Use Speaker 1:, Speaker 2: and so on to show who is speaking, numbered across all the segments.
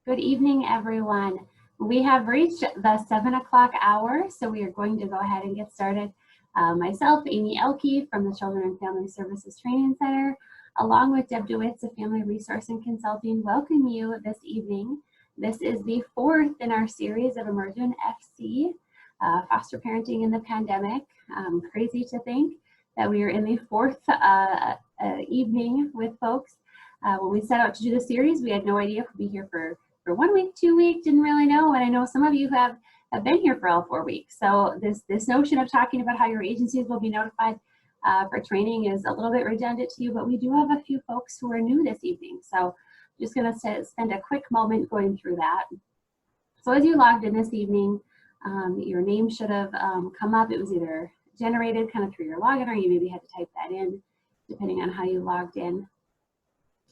Speaker 1: Good evening, everyone. We have reached the 7 o'clock hour, so we are going to go ahead and get started. Myself, Amy Elke from the Children and Family Services Training Center, along with Deb DeWitt's of Family Resource and Consulting, welcome you this evening. This is the fourth in our series of EmergenFC, Foster Parenting in the Pandemic. Crazy to think that we are in the fourth evening with folks. When we set out to do the series, we had no idea if we'd be here for 1 week, 2 weeks, didn't really know. And I know some of you have been here for all 4 weeks. So this notion of talking about how your agencies will be notified for training is a little bit redundant to you, but we do have a few folks who are new this evening. So I'm just gonna spend a quick moment going through that. So as you logged in this evening, your name should have come up. It was either generated kind of through your login, or you maybe had to type that in, depending on how you logged in.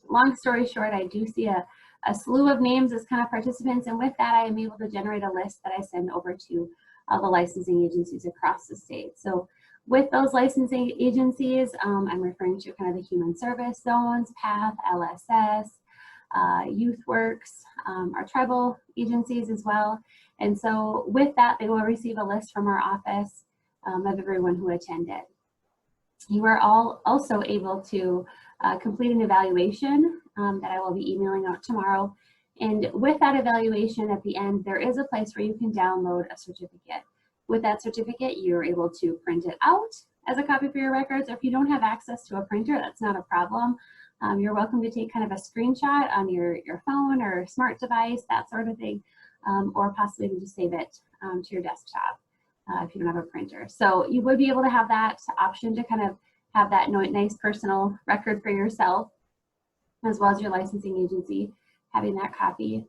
Speaker 1: Long story short, I do see a slew of names as kind of participants, and with that I am able to generate a list that I send over to the licensing agencies across the state. So with those licensing agencies, I'm referring to kind of the human service zones, PATH, LSS, YouthWorks, our tribal agencies as well. And so with that, they will receive a list from our office of everyone who attended. You are all also able to complete an evaluation that I will be emailing out tomorrow. And with that evaluation at the end, there is a place where you can download a certificate. With that certificate, you're able to print it out as a copy for your records. If you don't have access to a printer, that's not a problem. You're welcome to take kind of a screenshot on your phone or smart device, that sort of thing, or possibly even just save it to your desktop if you don't have a printer. So you would be able to have that option to kind of have that nice personal record for yourself, as well as your licensing agency having that copy.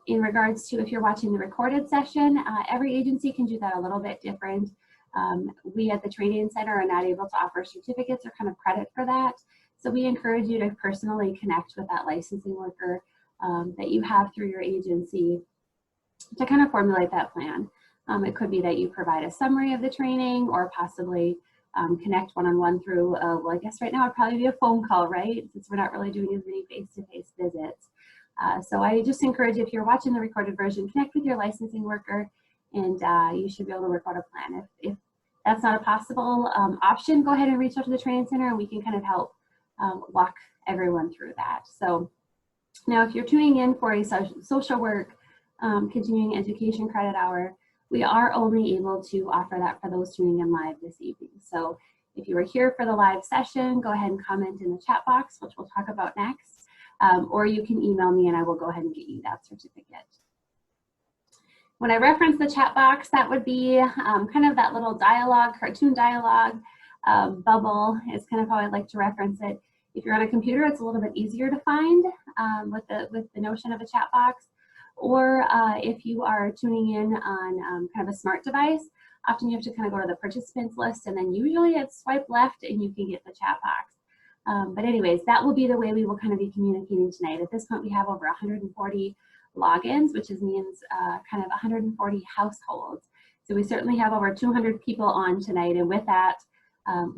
Speaker 1: In regards to if you're watching the recorded session, every agency can do that a little bit different. We at the Training Center are not able to offer certificates or kind of credit for that. So we encourage you to personally connect with that licensing worker that you have through your agency to kind of formulate that plan. It could be that you provide a summary of the training, or possibly connect one-on-one through, well, I guess right now it'd probably be a phone call, right? Since we're not really doing as many face-to-face visits. So I just encourage you, if you're watching the recorded version, connect with your licensing worker, and you should be able to work out a plan. If that's not a possible option, go ahead and reach out to the Training Center, and we can kind of help walk everyone through that. So now if you're tuning in for a social work continuing education credit hour, we are only able to offer that for those tuning in live this evening. So if you were here for the live session, go ahead and comment in the chat box, which we'll talk about next, or you can email me and I will go ahead and get you that certificate. When I reference the chat box, that would be kind of that little dialogue, cartoon dialogue bubble is kind of how I'd like to reference it. If you're on a computer, it's a little bit easier to find with the notion of a chat box. Or if you are tuning in on kind of a smart device, often you have to kind of go to the participants list, and then usually it's swipe left and you can get the chat box. But anyways, that will be the way we will kind of be communicating tonight. At this point, we have over 140 logins, which means kind of 140 households. So we certainly have over 200 people on tonight, and with that,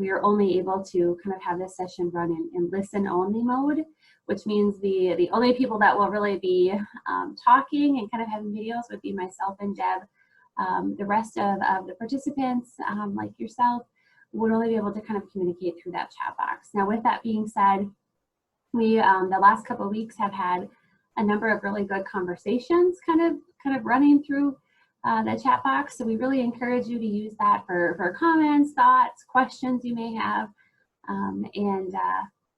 Speaker 1: we are only able to kind of have this session run in listen-only mode, which means the only people that will really be talking and kind of having videos would be myself and Deb. The rest of the participants, like yourself, would only be able to kind of communicate through that chat box. Now, with that being said, we the last couple of weeks have had a number of really good conversations kind of running through the chat box. So we really encourage you to use that for comments, thoughts, questions you may have, and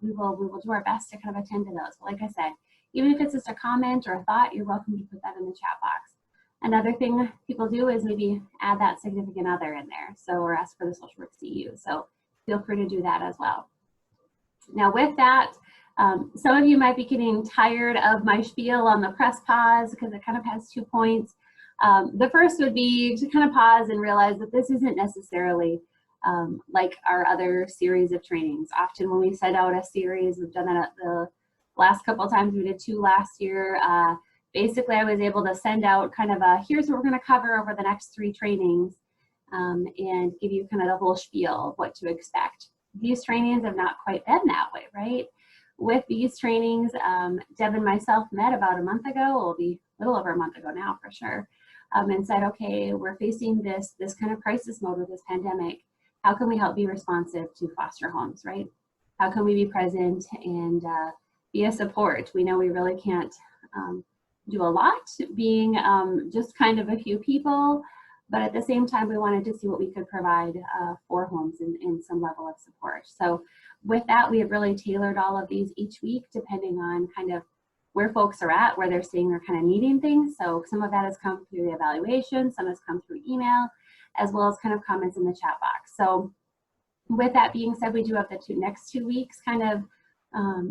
Speaker 1: we will do our best to kind of attend to those. But like I said, even if it's just a comment or a thought, you're welcome to put that in the chat box. Another thing people do is maybe add that significant other in there, so, or ask for the social work CU. So feel free to do that as well. Now with that, some of you might be getting tired of my spiel on the press pause, because it kind of has 2 points. The first would be to kind of pause and realize that this isn't necessarily like our other series of trainings. Often when we set out a series, we've done that the last couple of times, we did 2 last year. Basically, I was able to send out kind of a, here's what we're going to cover over the next 3 trainings, and give you kind of the whole spiel of what to expect. These trainings have not quite been that way, right? with these trainings, Deb and myself met about a month ago. It'll be a little over a month ago now for sure, and said, okay, we're facing this kind of crisis mode with this pandemic. How can we help be responsive to foster homes, right? How can we be present and be a support? We know we really can't do a lot being just kind of a few people, but at the same time, we wanted to see what we could provide for homes in some level of support. So with that, we have really tailored all of these each week, depending on kind of where folks are at, where they're saying they're kind of needing things. So some of that has come through the evaluation, some has come through email, as well as kind of comments in the chat box. So with that being said, we do have the next 2 weeks kind of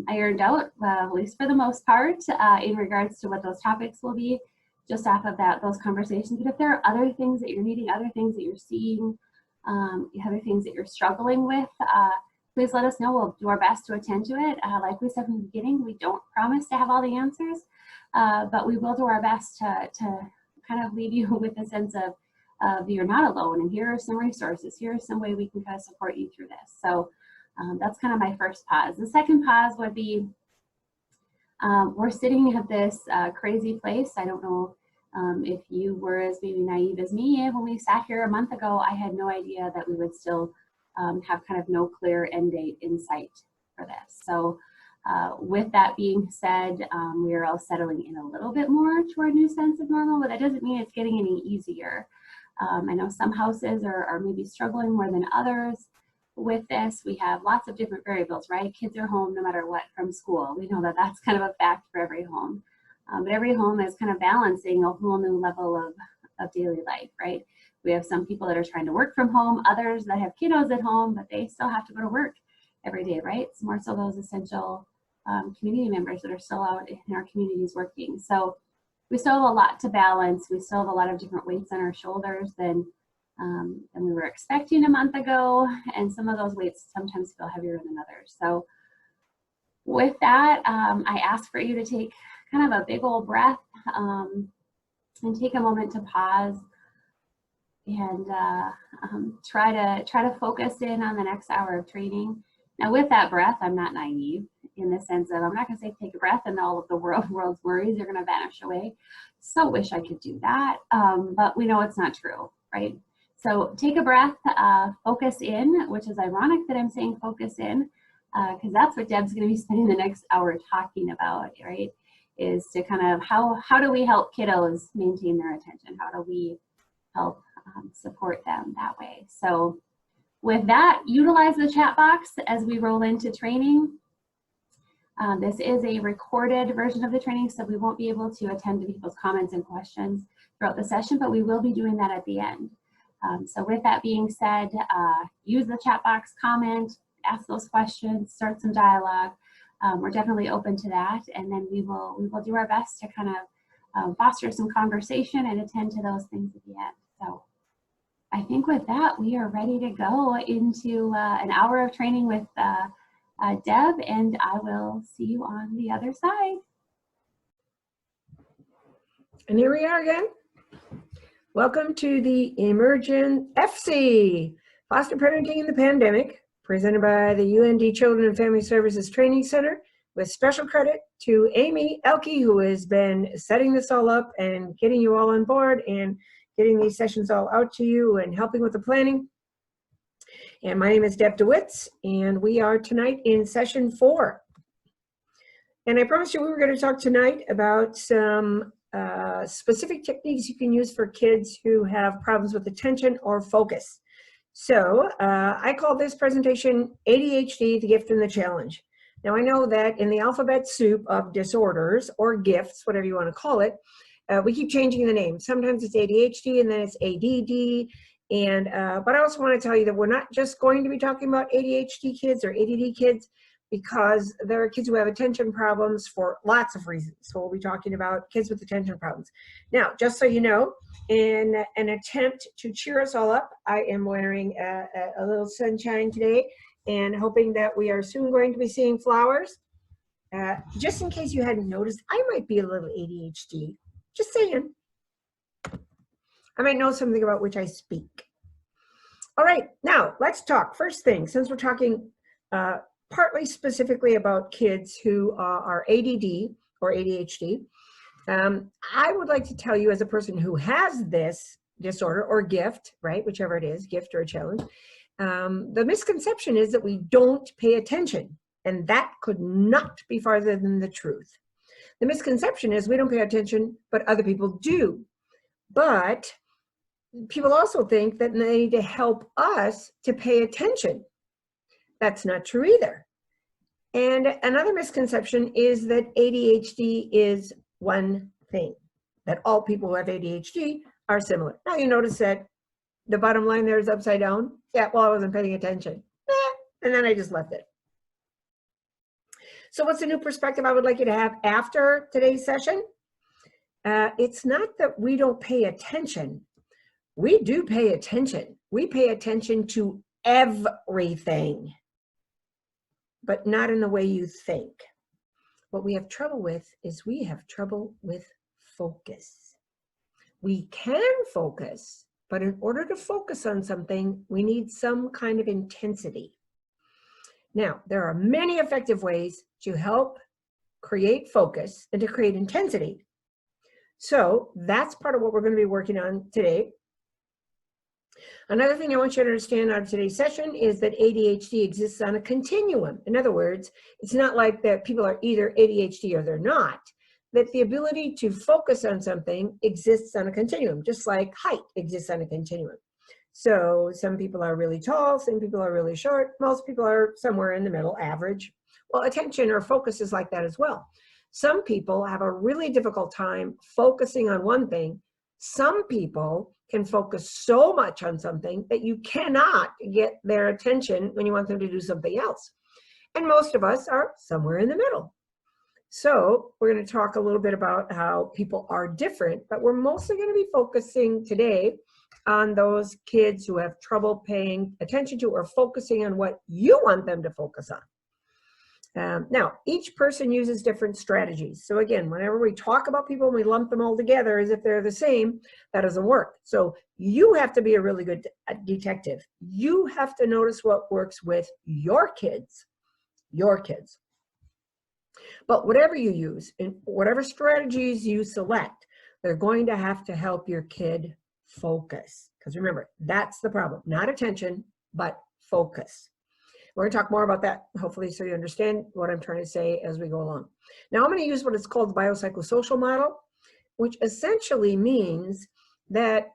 Speaker 1: ironed out, at least for the most part, in regards to what those topics will be, just off of those conversations. But if there are other things that you're needing, other things that you're seeing, other things that you're struggling with, please let us know. We'll do our best to attend to it. Like we said from the beginning, we don't promise to have all the answers, but we will do our best to kind of leave you with a sense of you're not alone, and here are some resources. Here are some way we can kind of support you through this. So that's kind of my first pause. The second pause would be, we're sitting at this crazy place. I don't know if you were as maybe naive as me. When we sat here a month ago, I had no idea that we would still have kind of no clear end date in sight for this. So with that being said, we are all settling in a little bit more to our new sense of normal, but that doesn't mean it's getting any easier. I know some houses are maybe struggling more than others with this. We have lots of different variables, right? Kids are home no matter what from school. We know that that's kind of a fact for every home. But every home is kind of balancing a whole new level of daily life, right? We have some people that are trying to work from home, others that have kiddos at home, but they still have to go to work every day, right? It's more so those essential community members that are still out in our communities working. So we still have a lot to balance. We still have a lot of different weights on our shoulders than we were expecting a month ago. And some of those weights sometimes feel heavier than others. So with that, I ask for you to take kind of a big old breath and take a moment to pause and try to focus in on the next hour of training. Now with that breath, I'm not naive in the sense of I'm not gonna say take a breath and all of the world's worries are gonna vanish away. So wish I could do that, but we know it's not true, right? So take a breath, focus in, which is ironic that I'm saying focus in, because that's what Deb's gonna be spending the next hour talking about, right? Is to kind of how do we help kiddos maintain their attention? How do we help support them that way? So with that, utilize the chat box as we roll into training. This is a recorded version of the training, so we won't be able to attend to people's comments and questions throughout the session, but we will be doing that at the end. So with that being said, use the chat box, comment, ask those questions, start some dialogue. We're definitely open to that, and then we will do our best to kind of foster some conversation and attend to those things at the end. So I think with that, we are ready to go into an hour of training with Deb, and I will see you on the other side.
Speaker 2: And here we are again. Welcome to the EmergenFC, Foster Parenting in the Pandemic, presented by the UND Children and Family Services Training Center, with special credit to Amy Elke, who has been setting this all up and getting you all on board and getting these sessions all out to you and helping with the planning. And my name is Deb DeWitz, and we are tonight in session 4. And I promised you we were going to talk tonight about some specific techniques you can use for kids who have problems with attention or focus. So I call this presentation ADHD, the Gift and the Challenge. Now I know that in the alphabet soup of disorders or gifts, whatever you want to call it, we keep changing the name. Sometimes it's ADHD and then it's ADD. And but I also want to tell you that we're not just going to be talking about ADHD kids or ADD kids, because there are kids who have attention problems for lots of reasons. So we'll be talking about kids with attention problems. Now, just so you know, in an attempt to cheer us all up, I am wearing a little sunshine today and hoping that we are soon going to be seeing flowers. Just in case you hadn't noticed, I might be a little ADHD. Just saying. I might know something about which I speak. All right, now let's talk. First thing, since we're talking partly specifically about kids who are ADD or ADHD. I would like to tell you, as a person who has this disorder or gift, right, whichever it is, gift or a challenge, the misconception is that we don't pay attention, and that could not be farther than the truth. The misconception is we don't pay attention, but other people do. But people also think that they need to help us to pay attention. That's not true either. And another misconception is that ADHD is one thing, that all people who have ADHD are similar. Now you notice that the bottom line there is upside down. Yeah, well, I wasn't paying attention. And then I just left it. So what's the new perspective I would like you to have after today's session? It's not that we don't pay attention. We do pay attention. We pay attention to everything, but not in the way you think. What we have trouble with is we have trouble with focus. We can focus, but in order to focus on something, we need some kind of intensity. Now, there are many effective ways to help create focus and to create intensity. So that's part of what we're going to be working on today. Another thing I want you to understand out of today's session is that ADHD exists on a continuum. In other words, it's not like that people are either ADHD or they're not. That the ability to focus on something exists on a continuum, just like height exists on a continuum. So some people are really tall, some people are really short, most people are somewhere in the middle, average. Well, attention or focus is like that as well. Some people have a really difficult time focusing on one thing. Some people can focus so much on something that you cannot get their attention when you want them to do something else. And most of us are somewhere in the middle. So we're going to talk a little bit about how people are different, but we're mostly going to be focusing today on those kids who have trouble paying attention to or focusing on what you want them to focus on. Now, each person uses different strategies. So again, whenever we talk about people and we lump them all together as if they're the same, that doesn't work. So you have to be a really good detective. You have to notice what works with your kids. But whatever you use and whatever strategies you select, they're going to have to help your kid focus. Because remember, that's the problem. Not attention, but focus. We're going to talk more about that, hopefully, so you understand what I'm trying to say as we go along. Now, I'm going to use what is called the biopsychosocial model, which essentially means that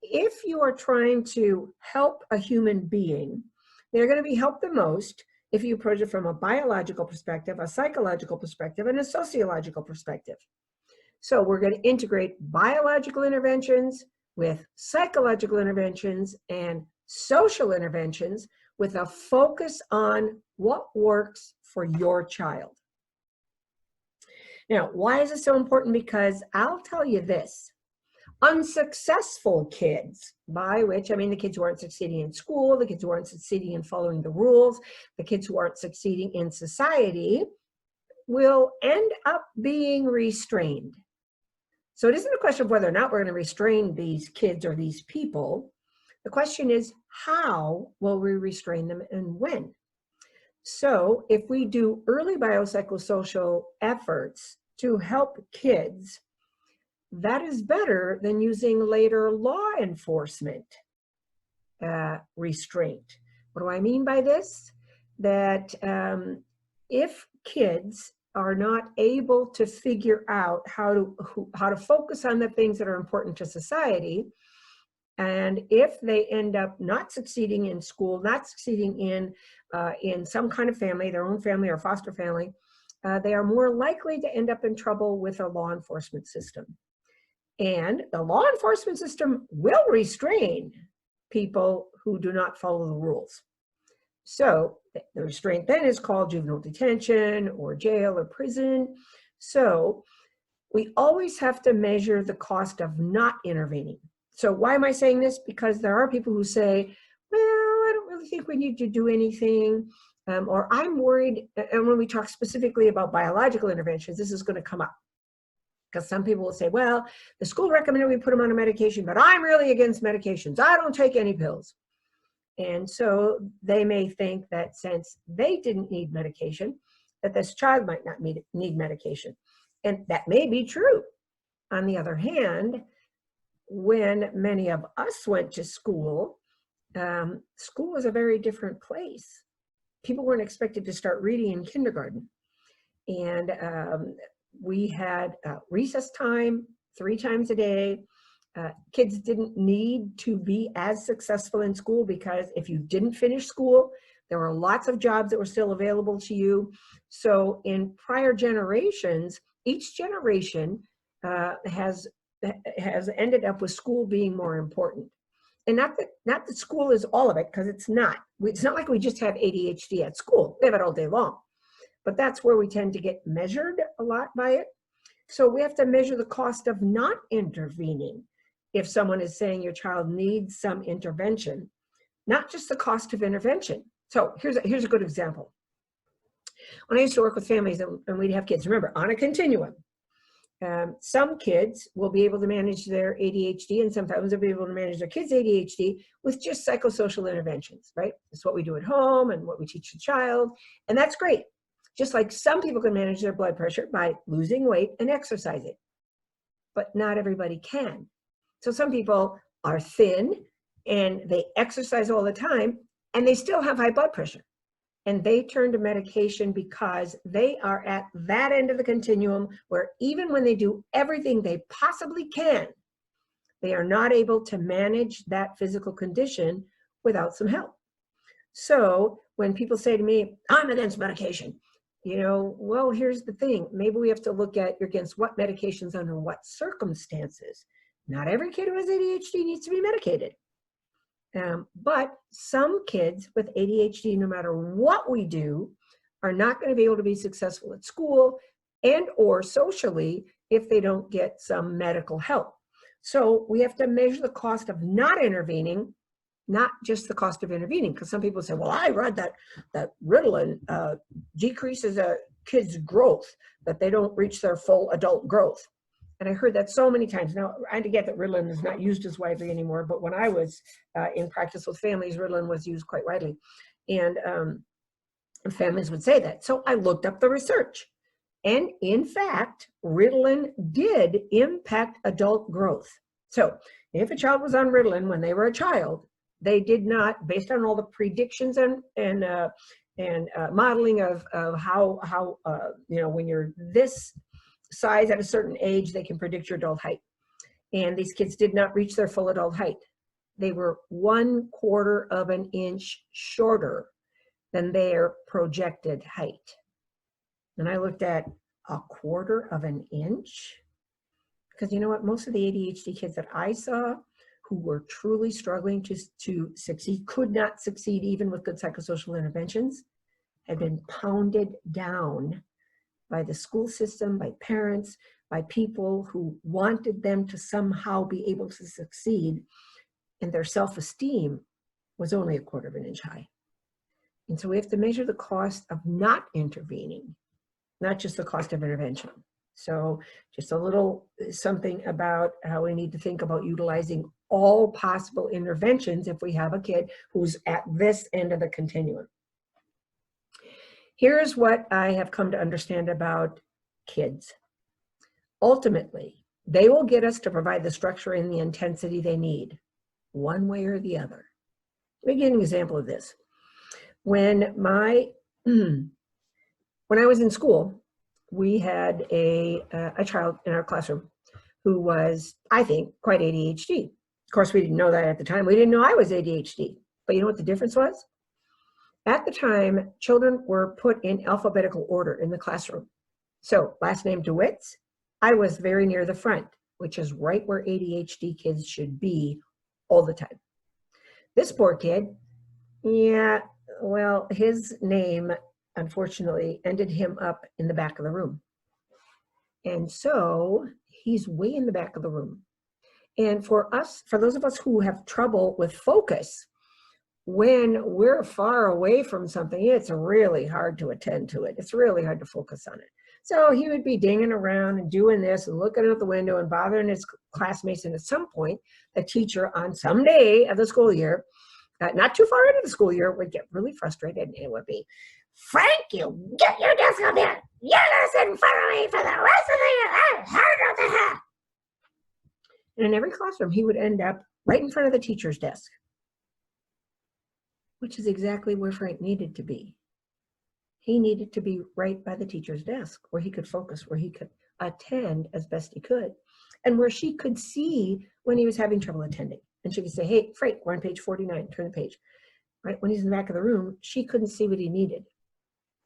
Speaker 2: if you are trying to help a human being, they're going to be helped the most if you approach it from a biological perspective, a psychological perspective, and a sociological perspective. So we're going to integrate biological interventions with psychological interventions and social interventions with a focus on what works for your child. Now, why is it so important? Because I'll tell you this, unsuccessful kids, by which I mean the kids who aren't succeeding in school, the kids who aren't succeeding in following the rules, the kids who aren't succeeding in society, will end up being restrained. So it isn't a question of whether or not we're going to restrain these kids or these people. The question is, how will we restrain them and when? So if we do early biopsychosocial efforts to help kids, that is better than using later law enforcement restraint. What do I mean by this? That if kids are not able to figure out how to focus on the things that are important to society, and if they end up not succeeding in school, not succeeding in some kind of family, their own family or foster family, they are more likely to end up in trouble with a law enforcement system. And the law enforcement system will restrain people who do not follow the rules. So the restraint then is called juvenile detention or jail or prison. So we always have to measure the cost of not intervening. So why am I saying this? Because there are people who say, well, I don't really think we need to do anything, or I'm worried. And when we talk specifically about biological interventions, this is going to come up. Because some people will say, well, the school recommended we put them on a medication, but I'm really against medications. I don't take any pills. And so they may think that since they didn't need medication, that this child might not need medication. And that may be true. On the other hand, when many of us went to school, school was a very different place. People weren't expected to start reading in kindergarten. And we had recess time 3 times a day. Kids didn't need to be as successful in school because if you didn't finish school, there were lots of jobs that were still available to you. So in prior generations, each generation has ended up with school being more important. And not that school is all of it, because it's not. It's not like we just have ADHD at school. We have it all day long. But that's where we tend to get measured a lot by it. So we have to measure the cost of not intervening. If someone is saying your child needs some intervention, not just the cost of intervention. So here's a good example. When I used to work with families and we'd have kids, remember, on a continuum, some kids will be able to manage their ADHD, and sometimes they'll be able to manage their kids' ADHD with just psychosocial interventions, right? It's what we do at home and what we teach the child, and that's great. Just like some people can manage their blood pressure by losing weight and exercising, but not everybody can. So some people are thin and they exercise all the time and they still have high blood pressure. And they turn to medication because they are at that end of the continuum where even when they do everything they possibly can, they are not able to manage that physical condition without some help. So when people say to me, I'm against medication, well, here's the thing. Maybe we have to look at you're against what medications under what circumstances. Not every kid who has ADHD needs to be medicated. But some kids with ADHD, no matter what we do, are not going to be able to be successful at school and or socially if they don't get some medical help. So we have to measure the cost of not intervening, not just the cost of intervening, because some people say, well, I read that Ritalin decreases a kid's growth, that they don't reach their full adult growth. And I heard that so many times. Now, I get that Ritalin is not used as widely anymore, but when I was in practice with families, Ritalin was used quite widely. And families would say that. So I looked up the research. And in fact, Ritalin did impact adult growth. So if a child was on Ritalin when they were a child, they did not, based on all the predictions and modeling of how when you're this size at a certain age, they can predict your adult height. And these kids did not reach their full adult height. They were 1/4 of an inch shorter than their projected height. And I looked at 1/4 of an inch, because you know what? Most of the ADHD kids that I saw who were truly struggling to succeed, could not succeed even with good psychosocial interventions, had been pounded down by the school system, by parents, by people who wanted them to somehow be able to succeed, and their self-esteem was only 1/4 of an inch high. And so we have to measure the cost of not intervening, not just the cost of intervention. So just a little something about how we need to think about utilizing all possible interventions if we have a kid who's at this end of the continuum. Here's what I have come to understand about kids. Ultimately, they will get us to provide the structure and the intensity they need, one way or the other. Let me give you an example of this. When I was in school, we had a child in our classroom who was, I think, quite ADHD. Of course, we didn't know that at the time. We didn't know I was ADHD. But you know what the difference was? At the time, children were put in alphabetical order in the classroom. So last name DeWitt's, I was very near the front, which is right where ADHD kids should be all the time. This poor kid, yeah, well, his name, unfortunately, ended him up in the back of the room. And so he's way in the back of the room. And for those of us who have trouble with focus, when we're far away from something, it's really hard to attend to it. It's really hard to focus on it. So he would be dinging around and doing this and looking out the window and bothering his classmates. And at some point, the teacher on some day of the school year not too far into the school year, would get really frustrated, and it would be, Frank, you get your desk up here. You're going to sit in front of me for the rest of the year. And in every classroom, he would end up right in front of the teacher's desk, which is exactly where Frank needed to be. He needed to be right by the teacher's desk where he could focus, where he could attend as best he could, and where she could see when he was having trouble attending. And she could say, hey, Frank, we're on page 49, turn the page. Right? When he's in the back of the room, she couldn't see what he needed.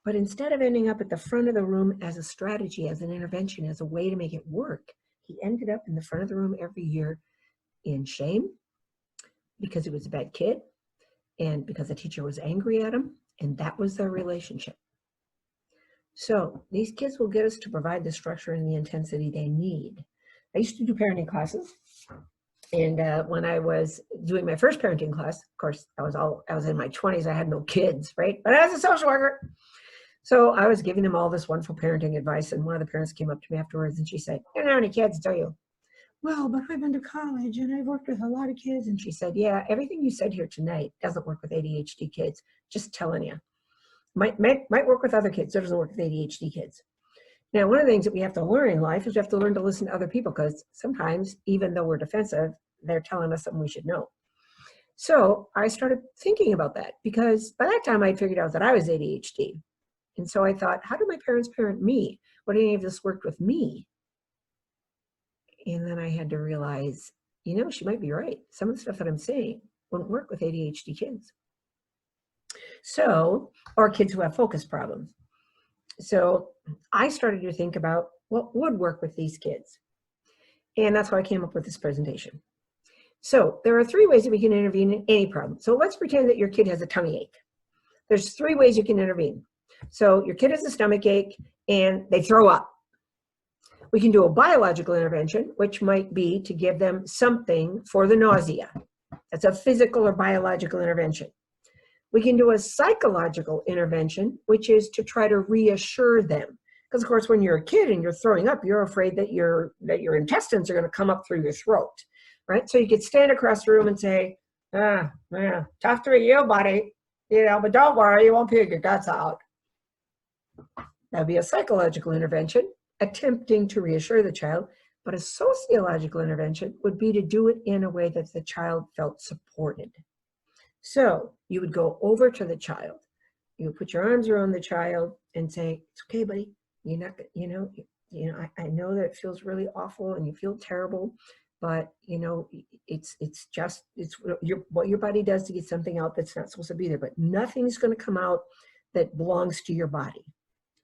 Speaker 2: But instead of ending up at the front of the room as a strategy, as an intervention, as a way to make it work, he ended up in the front of the room every year in shame because he was a bad kid and because the teacher was angry at him, and that was their relationship. So these kids will get us to provide the structure and the intensity they need. I used to do parenting classes, and when I was doing my first parenting class, of course, I was in my 20s, I had no kids, right? But I was a social worker. So I was giving them all this wonderful parenting advice, and one of the parents came up to me afterwards and she said, you don't have any kids, do you? Well, but I've been to college and I've worked with a lot of kids. And she said, yeah, everything you said here tonight doesn't work with ADHD kids. Just telling you. Might work with other kids. It doesn't work with ADHD kids. Now, one of the things that we have to learn in life is we have to learn to listen to other people, because sometimes, even though we're defensive, they're telling us something we should know. So I started thinking about that, because by that time I'd figured out that I was ADHD. And so I thought, how do my parents parent me? Would any of this worked with me? And then I had to realize, you know, she might be right. Some of the stuff that I'm saying wouldn't work with ADHD kids. So, or kids who have focus problems. So I started to think about what would work with these kids. And that's why I came up with this presentation. So there are 3 ways that we can intervene in any problem. So let's pretend that your kid has a tummy ache. There's 3 ways you can intervene. So your kid has a stomach ache and they throw up. We can do a biological intervention, which might be to give them something for the nausea. That's a physical or biological intervention. We can do a psychological intervention, which is to try to reassure them. Because of course, when you're a kid and you're throwing up, you're afraid that your intestines are going to come up through your throat, right? So you could stand across the room and say, tough to be you, buddy, but don't worry, you won't puke your guts out. That'd be a psychological intervention, attempting to reassure the child. But a sociological intervention would be to do it in a way that the child felt supported. So you would go over to the child, you would put your arms around the child and say, it's okay, buddy. You're not, I know that it feels really awful and you feel terrible, but it's what your body does to get something out that's not supposed to be there, but nothing's going to come out that belongs to your body,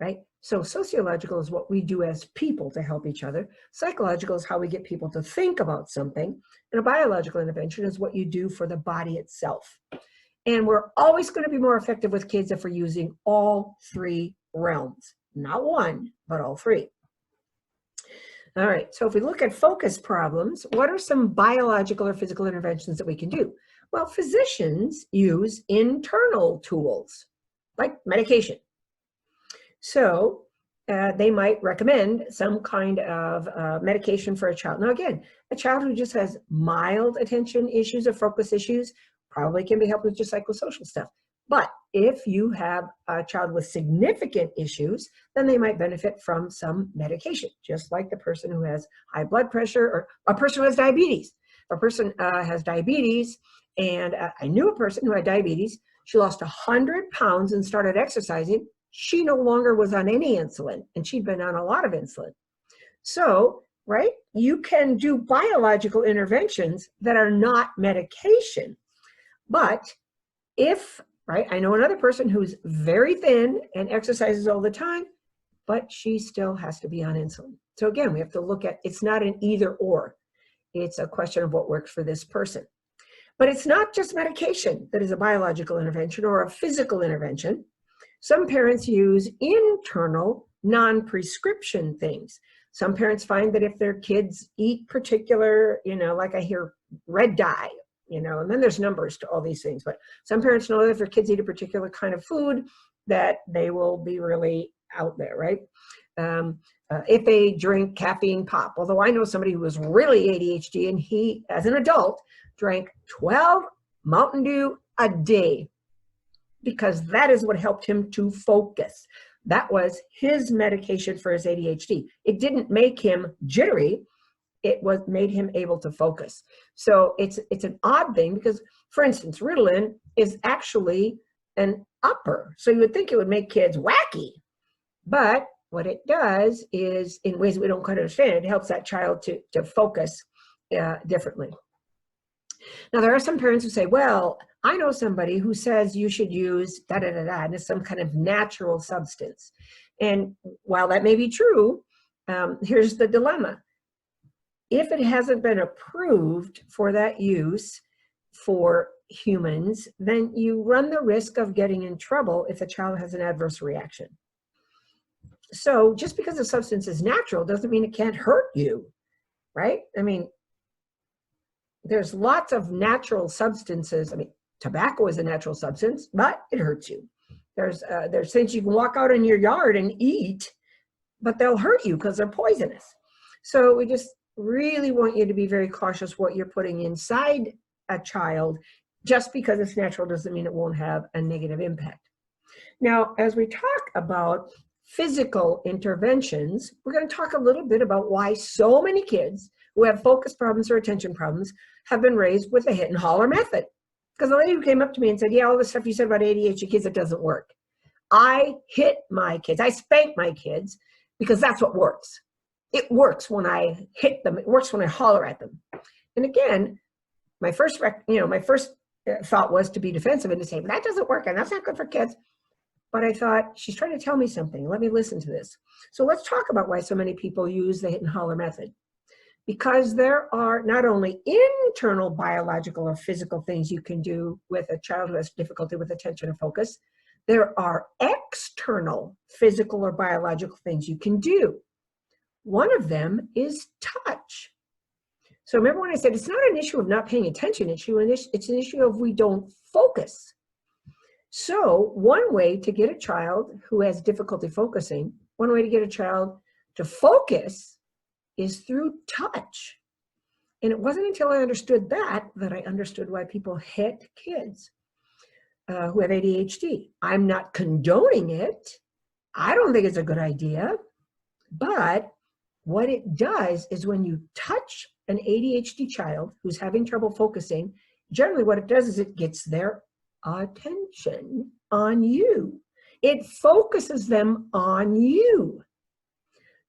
Speaker 2: right? So sociological is what we do as people to help each other. Psychological is how we get people to think about something. And a biological intervention is what you do for the body itself. And we're always going to be more effective with kids if we're using all 3 realms. Not one, but all 3. All right, so if we look at focus problems, what are some biological or physical interventions that we can do? Well, physicians use internal tools, like medication. So they might recommend some kind of medication for a child. Now again, a child who just has mild attention issues or focus issues probably can be helped with just psychosocial stuff. But if you have a child with significant issues, then they might benefit from some medication, just like the person who has high blood pressure or a person who has diabetes. If a person has diabetes, and I knew a person who had diabetes, she lost 100 pounds and started exercising. She no longer was on any insulin, and she'd been on a lot of insulin. So, right, you can do biological interventions that are not medication. But if, right, I know another person who's very thin and exercises all the time, but she still has to be on insulin. So again, we have to look at, it's not an either or. It's a question of what works for this person. But it's not just medication that is a biological intervention or a physical intervention. Some parents use internal, non-prescription things. Some parents find that if their kids eat particular, like I hear red dye, and then there's numbers to all these things. But some parents know that if their kids eat a particular kind of food, that they will be really out there, right? If they drink caffeine pop, although I know somebody who was really ADHD and he, as an adult, drank 12 Mountain Dew a day, because that is what helped him to focus. That was his medication for his ADHD. It didn't make him jittery. It made him able to focus. So it's an odd thing because, for instance, Ritalin is actually an upper. So you would think it would make kids wacky. But what it does is, in ways we don't quite understand, it helps that child to focus differently. Now, there are some parents who say, well, I know somebody who says you should use da-da-da-da, and it's some kind of natural substance. And while that may be true, here's the dilemma. If it hasn't been approved for that use for humans, then you run the risk of getting in trouble if the child has an adverse reaction. So just because a substance is natural doesn't mean it can't hurt you, right? I mean, there's lots of natural substances. I mean, tobacco is a natural substance, but it hurts you. There's things you can walk out in your yard and eat, but they'll hurt you because they're poisonous. So we just really want you to be very cautious what you're putting inside a child. Just because it's natural doesn't mean it won't have a negative impact. Now, as we talk about physical interventions, we're going to talk a little bit about why so many kids who have focus problems or attention problems have been raised with the hit and holler method. Because the lady who came up to me and said, yeah, all the stuff you said about ADHD kids, it doesn't work. I hit my kids. I spank my kids because that's what works. It works when I hit them. It works when I holler at them. And again, my first thought was to be defensive and to say, that doesn't work and that's not good for kids. But I thought, she's trying to tell me something. Let me listen to this. So let's talk about why so many people use the hit and holler method. Because there are not only internal biological or physical things you can do with a child who has difficulty with attention and focus, there are external physical or biological things you can do. One of them is touch. So remember when I said it's not an issue of not paying attention, it's an issue of we don't focus. So one way to get a child who has difficulty focusing, one way to get a child to focus is through touch. And it wasn't until I understood that I understood why people hit kids who have ADHD. I'm not condoning it. I don't think it's a good idea. But what it does is when you touch an ADHD child who's having trouble focusing, generally what it does is it gets their attention on you. It focuses them on you.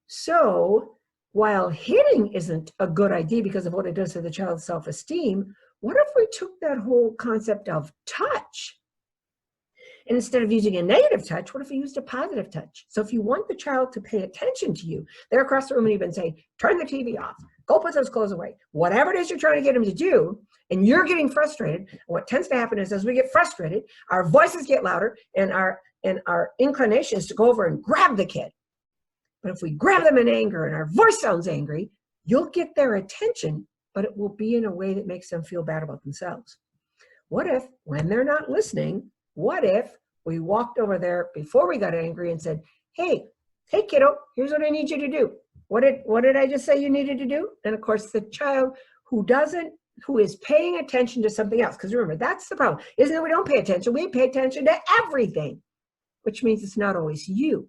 Speaker 2: So while hitting isn't a good idea because of what it does to the child's self-esteem, what if we took that whole concept of touch, and instead of using a negative touch, what if we used a positive touch? So if you want the child to pay attention to you, they're across the room and you've been saying, turn the TV off, go put those clothes away, whatever it is you're trying to get them to do, and you're getting frustrated, what tends to happen is as we get frustrated, our voices get louder and our inclination is to go over and grab the kid. But if we grab them in anger and our voice sounds angry, you'll get their attention, but it will be in a way that makes them feel bad about themselves. What if, when they're not listening, what if we walked over there before we got angry and said, hey kiddo, here's what I need you to do. What did I just say you needed to do? And of course, the child who is paying attention to something else, because remember, that's the problem, isn't it? We don't pay attention. We pay attention to everything, which means it's not always you.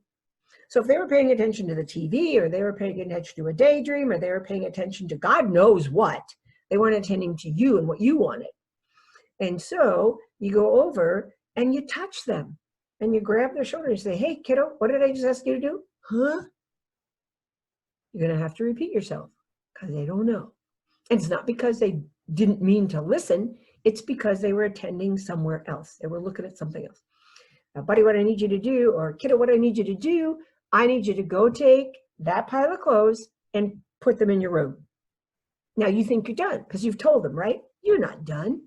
Speaker 2: So if they were paying attention to the TV, or they were paying attention to a daydream, or they were paying attention to God knows what, they weren't attending to you and what you wanted. And so you go over and you touch them and you grab their shoulder and you say, hey kiddo, what did I just ask you to do? Huh? You're going to have to repeat yourself because they don't know. And it's not because they didn't mean to listen. It's because they were attending somewhere else. They were looking at something else. Now, buddy, what I need you to do, or kiddo, what I need you to do, I need you to go take that pile of clothes and put them in your room. Now you think you're done because you've told them, right? You're not done.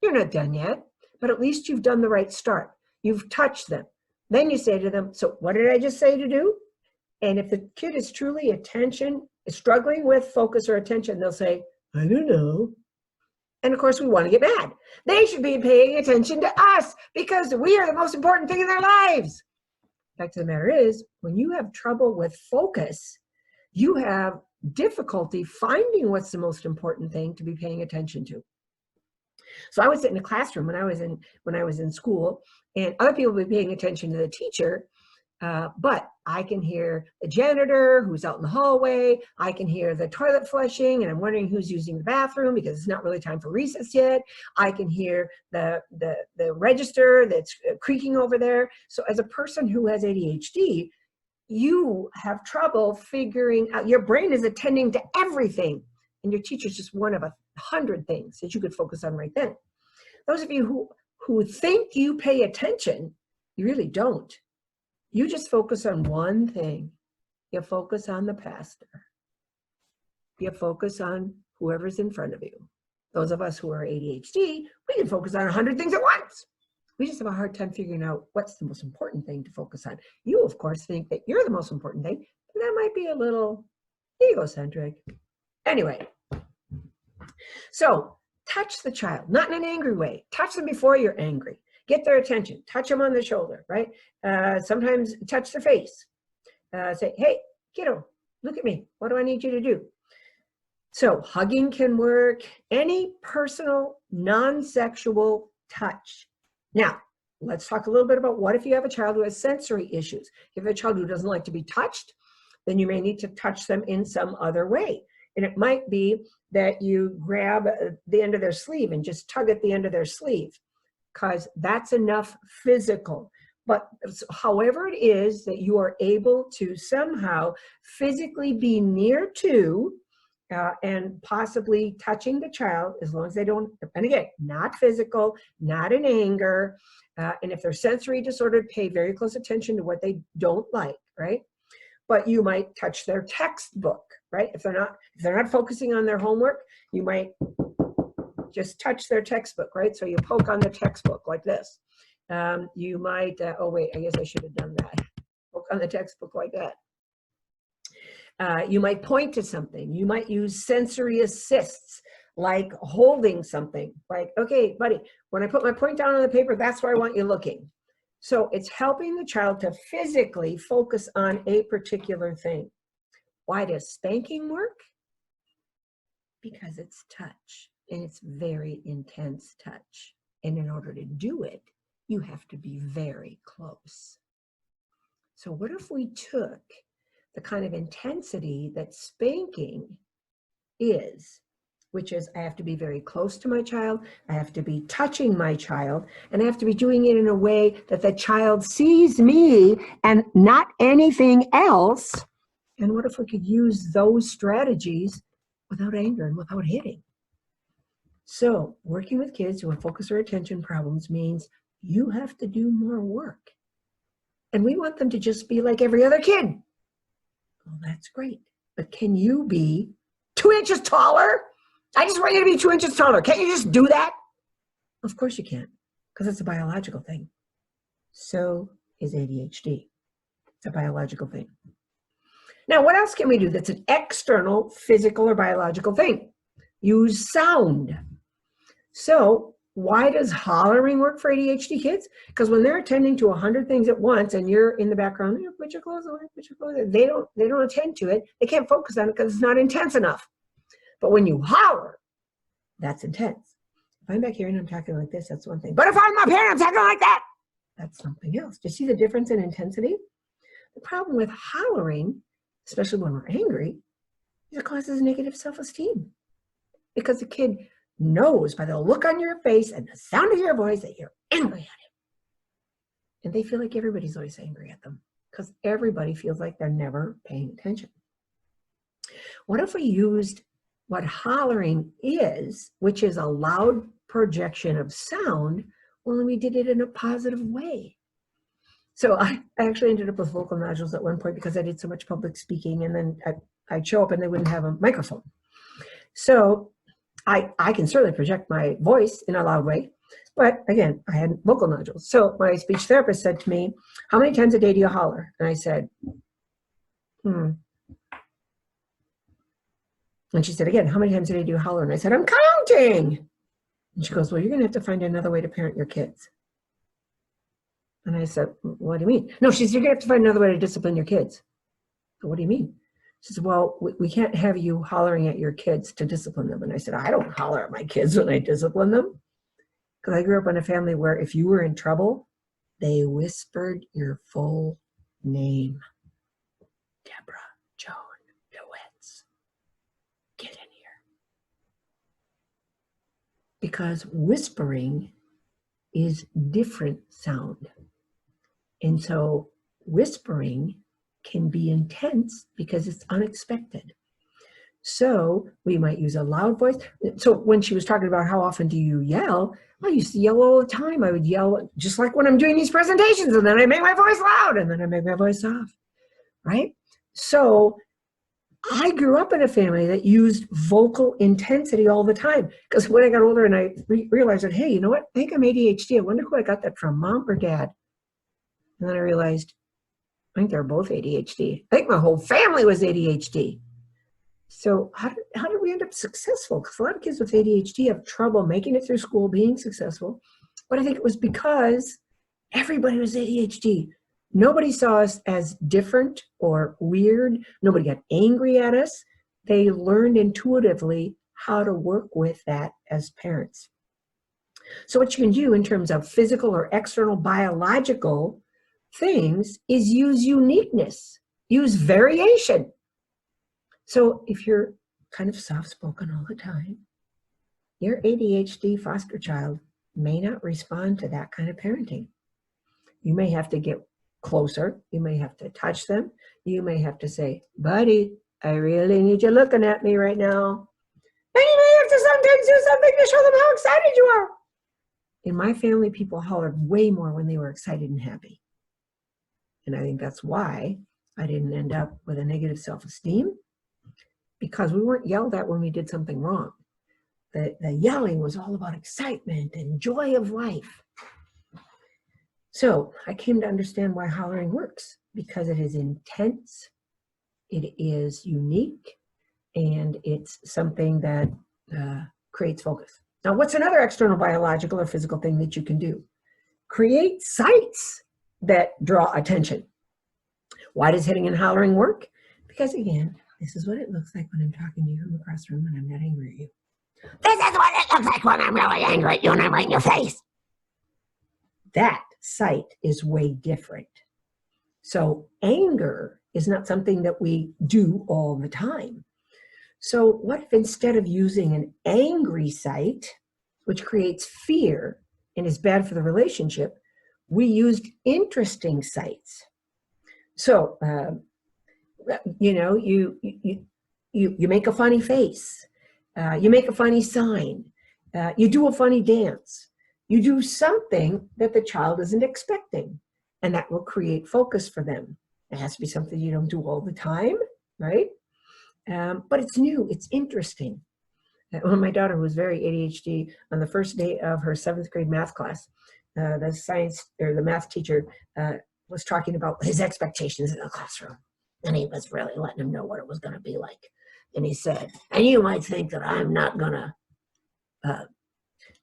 Speaker 2: You're not done yet, but at least you've done the right start. You've touched them. Then you say to them, so what did I just say to do? And if the kid is truly struggling with focus or attention, they'll say, I don't know. And of course we want to get mad. They should be paying attention to us because we are the most important thing in their lives. The fact of the matter is, when you have trouble with focus, you have difficulty finding what's the most important thing to be paying attention to. So I would sit in a classroom when I was in school, and other people would be paying attention to the teacher, but I can hear the janitor who's out in the hallway. I can hear the toilet flushing, and I'm wondering who's using the bathroom because it's not really time for recess yet. I can hear the register that's creaking over there. So as a person who has ADHD, you have trouble figuring out, your brain is attending to everything, and your teacher's just one of 100 things that you could focus on right then. Those of you who think you pay attention, you really don't. You just focus on one thing. You focus on the pastor. You focus on whoever's in front of you. Those of us who are ADHD, we can focus on 100 things at once. We just have a hard time figuring out what's the most important thing to focus on. You, of course, think that you're the most important thing, but that might be a little egocentric. Anyway, so touch the child, not in an angry way. Touch them before you're angry. Get their attention. Touch them on the shoulder, right? Sometimes touch their face. Say, hey, kiddo, look at me. What do I need you to do? So hugging can work. Any personal, non-sexual touch. Now, let's talk a little bit about what if you have a child who has sensory issues. If you have a child who doesn't like to be touched, then you may need to touch them in some other way. And it might be that you grab the end of their sleeve and just tug at the end of their sleeve, because that's enough physical. But however it is that you are able to somehow physically be near to and possibly touching the child, as long as they don't, and again, not physical, not in anger, and if they're sensory disordered, pay very close attention to what they don't like, right? But you might touch their textbook, right? If they're not focusing on their homework, you might just touch their textbook, right? So you poke on the textbook like this. You might, oh wait, I guess I should have done that. Poke on the textbook like that. You might point to something. You might use sensory assists, like holding something. Like, okay, buddy, when I put my point down on the paper, that's where I want you looking. So it's helping the child to physically focus on a particular thing. Why does spanking work? Because it's touch, and it's very intense touch. And in order to do it, you have to be very close. So what if we took the kind of intensity that spanking is, which is I have to be very close to my child, I have to be touching my child, and I have to be doing it in a way that the child sees me and not anything else. And what if we could use those strategies without anger and without hitting? So working with kids who have focus or attention problems means you have to do more work. And we want them to just be like every other kid. Well, that's great. But can you be 2 inches taller? I just want you to be 2 inches taller. Can't you just do that? Of course you can't, because it's a biological thing. So is ADHD. It's a biological thing. Now, what else can we do that's an external physical or biological thing? Use sound. So why does hollering work for ADHD kids? Because when they're attending to 100 things at once and you're in the background, put your clothes away, put your clothes away. They don't attend to it. They can't focus on it because it's not intense enough. But when you holler, that's intense. If I'm back here and I'm talking like this, that's one thing. But if I'm up here and I'm talking like that, that's something else. Do you see the difference in intensity? The problem with hollering, especially when we're angry, is it causes negative self-esteem. Because the kid knows by the look on your face and the sound of your voice that you're angry at him. And they feel like everybody's always angry at them because everybody feels like they're never paying attention. What if we used what hollering is, which is a loud projection of sound, only we did it in a positive way? So I actually ended up with vocal nodules at one point because I did so much public speaking, and then I'd show up and they wouldn't have a microphone. So I can certainly project my voice in a loud way, but again, I had vocal nodules. So my speech therapist said to me, how many times a day do you holler? And I said, And she said again, how many times a day do you holler? And I said, I'm counting. And she goes, well, you're gonna have to find another way to parent your kids. And I said, what do you mean? No, she said, you're gonna have to find another way to discipline your kids. What do you mean? She said, well, we can't have you hollering at your kids to discipline them. And I said, I don't holler at my kids when I discipline them. Because I grew up in a family where if you were in trouble, they whispered your full name. Debra Joan DeWitt's. Get in here. Because whispering is different sound. And so whispering can be intense because it's unexpected. So we might use a loud voice. So when she was talking about how often do you yell, I used to yell all the time. I would yell just like when I'm doing these presentations, and then I make my voice loud, and then I make my voice soft, right? So I grew up in a family that used vocal intensity all the time. Because when I got older and I realized that, hey, you know what? I think I'm ADHD. I wonder who I got that from, mom or dad? And then I realized, I think they're both ADHD. I think my whole family was ADHD. So how did we end up successful? Because a lot of kids with ADHD have trouble making it through school, being successful. But I think it was because everybody was ADHD. Nobody saw us as different or weird. Nobody got angry at us. They learned intuitively how to work with that as parents. So what you can do in terms of physical or external biological things is use uniqueness, use variation. So if you're kind of soft-spoken all the time, your ADHD foster child may not respond to that kind of parenting. You may have to get closer. You may have to touch them. You may have to say, buddy, I really need you looking at me right now. And you may have to sometimes do something to show them how excited you are. In my family, people hollered way more when they were excited and happy. And I think that's why I didn't end up with a negative self-esteem, because we weren't yelled at when we did something wrong. The yelling was all about excitement and joy of life. So I came to understand why hollering works, because it is intense, it is unique, and it's something that creates focus. Now, what's another external biological or physical thing that you can do? Create sights that draw attention. Why does hitting and hollering work? Because again, this is what it looks like when I'm talking to you from across the room and I'm not angry at you. This is what it looks like when I'm really angry at you and I'm right in your face. That sight is way different. So anger is not something that we do all the time. So what if instead of using an angry sight, which creates fear and is bad for the relationship, we used interesting sights? So, you know, you make a funny face, you make a funny sign, you do a funny dance, you do something that the child isn't expecting, and that will create focus for them. It has to be something you don't do all the time, right? But it's new, it's interesting. When my daughter, who was very ADHD, on the first day of her 7th grade math class, the science or the math teacher was talking about his expectations in the classroom. And he was really letting him know what it was going to be like. And he said, and you might think that I'm not going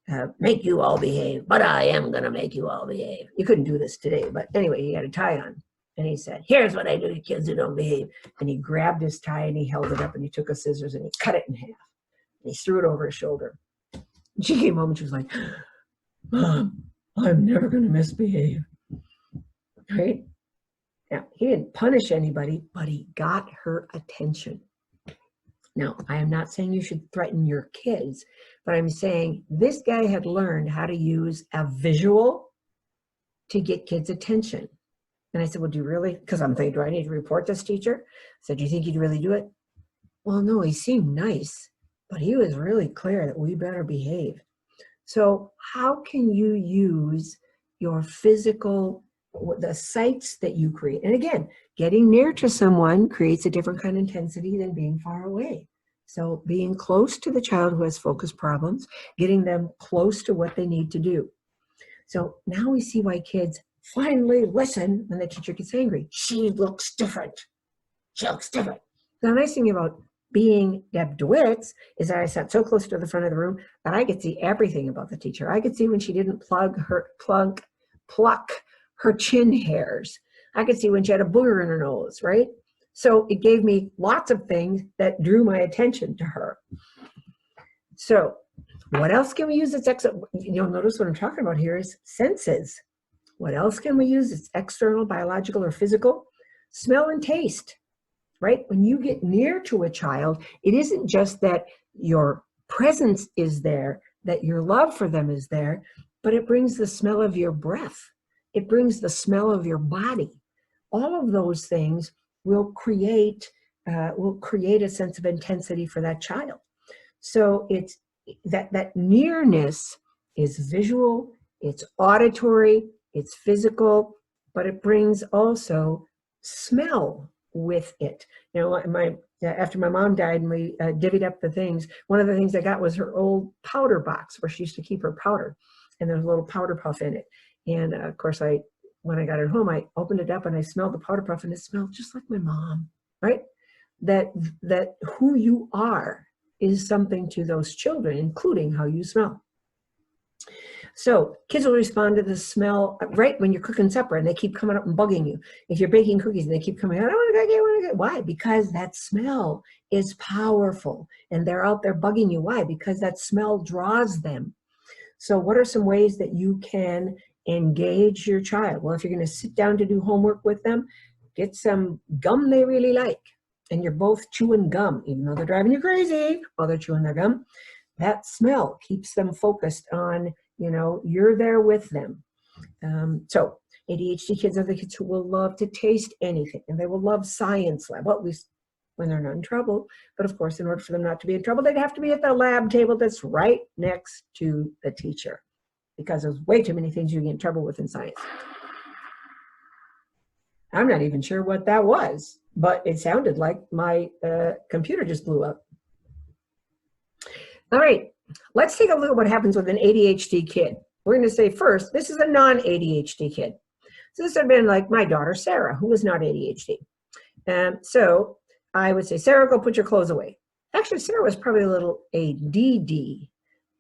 Speaker 2: to make you all behave, but I am going to make you all behave. You couldn't do this today, but anyway, he had a tie on. And he said, here's what I do to kids who don't behave. And he grabbed his tie and he held it up and he took a scissors and he cut it in half. And he threw it over his shoulder. And she came home and she was like, Mom, I'm never going to misbehave. Right? Now, he didn't punish anybody, but he got her attention. Now, I am not saying you should threaten your kids, but I'm saying this guy had learned how to use a visual to get kids' attention. And I said, well, do you really? Because I'm thinking, do I need to report this teacher? I said, do you think he'd really do it? Well, no, he seemed nice, but he was really clear that we better behave. So how can you use your physical, the sights that you create? And again, getting near to someone creates a different kind of intensity than being far away. So being close to the child who has focus problems, getting them close to what they need to do. So now we see why kids finally listen when the teacher gets angry. She looks different. She looks different. The nice thing about being Deb DeWitt's is that I sat so close to the front of the room that I could see everything about the teacher. I could see when she didn't pluck her chin hairs. I could see when she had a booger in her nose, right? So it gave me lots of things that drew my attention to her. So What else can we use its you'll notice what I'm talking about here is senses. What else can we use? It's external, biological, or physical. Smell and taste, right? When you get near to a child, it isn't just that your presence is there, that your love for them is there, but it brings the smell of your breath. It brings the smell of your body. All of those things will create a sense of intensity for that child. So it's that nearness is visual, it's auditory, it's physical, but it brings also smell with it. You know, after my mom died and we divvied up the things, one of the things I got was her old powder box where she used to keep her powder, and there's a little powder puff in it. And of course, when I got it home, I opened it up and I smelled the powder puff, and it smelled just like my mom, right? That who you are is something to those children, including how you smell. So kids will respond to the smell right when you're cooking supper and they keep coming up and bugging you. If you're baking cookies and they keep coming out, I want to go. Why? Because that smell is powerful and they're out there bugging you. Why? Because that smell draws them. So what are some ways that you can engage your child? Well, if you're going to sit down to do homework with them, get some gum they really like. And you're both chewing gum, even though they're driving you crazy while they're chewing their gum. That smell keeps them focused on, you're there with them. So ADHD kids are the kids who will love to taste anything, and they will love science lab, well, at least when they're not in trouble. But of course, in order for them not to be in trouble, they'd have to be at the lab table that's right next to the teacher, because there's way too many things you get in trouble with in science. I'm not even sure what that was, but it sounded like my computer just blew up. All right, let's take a look at what happens with an ADHD kid. We're going to say first, this is a non-ADHD kid. So this would have been like my daughter, Sarah, who was not ADHD. So I would say, Sarah, go put your clothes away. Actually, Sarah was probably a little ADD,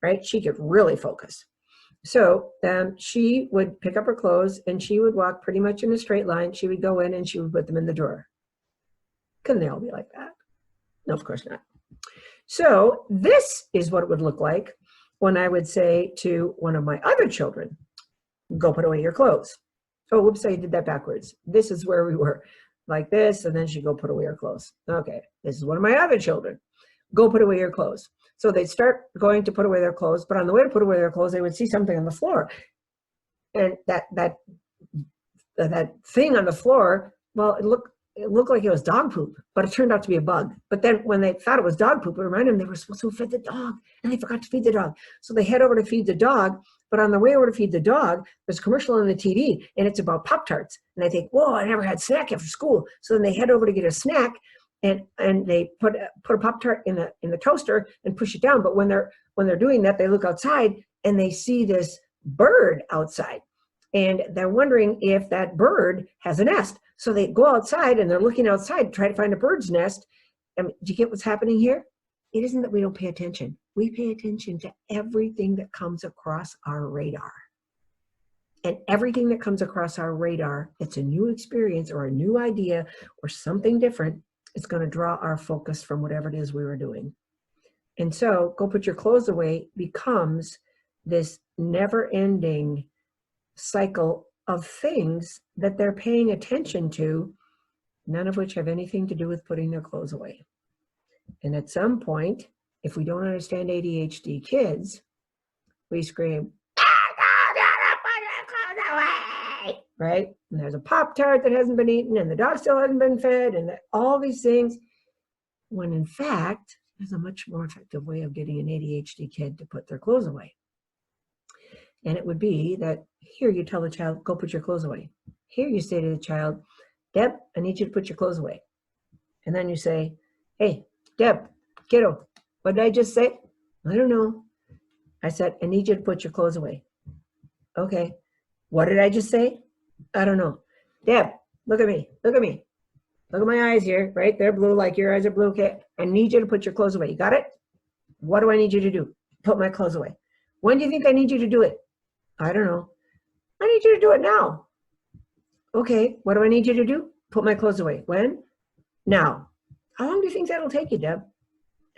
Speaker 2: right? She could really focus. So she would pick up her clothes and she would walk pretty much in a straight line. She would go in and she would put them in the drawer. Couldn't they all be like that? No, of course not. So this is what it would look like when I would say to one of my other children, go put away your clothes. Oh, whoops, I did that backwards. This is where we were, like this, and then she'd go put away her clothes. Okay, this is one of my other children. Go put away your clothes. So they'd start going to put away their clothes, but on the way to put away their clothes, they would see something on the floor. And that thing on the floor, well, it looked like it was dog poop, but it turned out to be a bug. But then when they thought it was dog poop, it reminded them they were supposed to feed the dog, and they forgot to feed the dog. So they head over to feed the dog, but on the way over to feed the dog, there's a commercial on the TV, and it's about Pop-Tarts. And they think, whoa, I never had snack after school. So then they head over to get a snack, and they put a Pop-Tart in the toaster and push it down. But when they're doing that, they look outside and they see this bird outside, and they're wondering if that bird has a nest. So they go outside and they're looking outside to try to find a bird's nest. And do you get what's happening here? It isn't that we don't pay attention. We pay attention to everything that comes across our radar. And everything that comes across our radar, it's a new experience or a new idea or something different. It's going to draw our focus from whatever it is we were doing. And so go put your clothes away becomes this never-ending cycle of things that they're paying attention to, none of which have anything to do with putting their clothes away. And at some point, if we don't understand ADHD kids, we scream, right? And there's a Pop-Tart that hasn't been eaten, and the dog still hasn't been fed, and all these things, when in fact, there's a much more effective way of getting an ADHD kid to put their clothes away. And it would be that here you tell the child, go put your clothes away. Here you say to the child, Deb, I need you to put your clothes away. And then you say, hey, Deb, kiddo, what did I just say? I don't know. I said, I need you to put your clothes away. Okay. What did I just say? I don't know. Deb, look at me. Look at me. Look at my eyes here, right? They're blue like your eyes are blue. Okay. I need you to put your clothes away. You got it? What do I need you to do? Put my clothes away. When do you think I need you to do it? I don't know. I need you to do it now. Okay, what do I need you to do? Put my clothes away. When? Now. How long do you think that'll take you, Deb?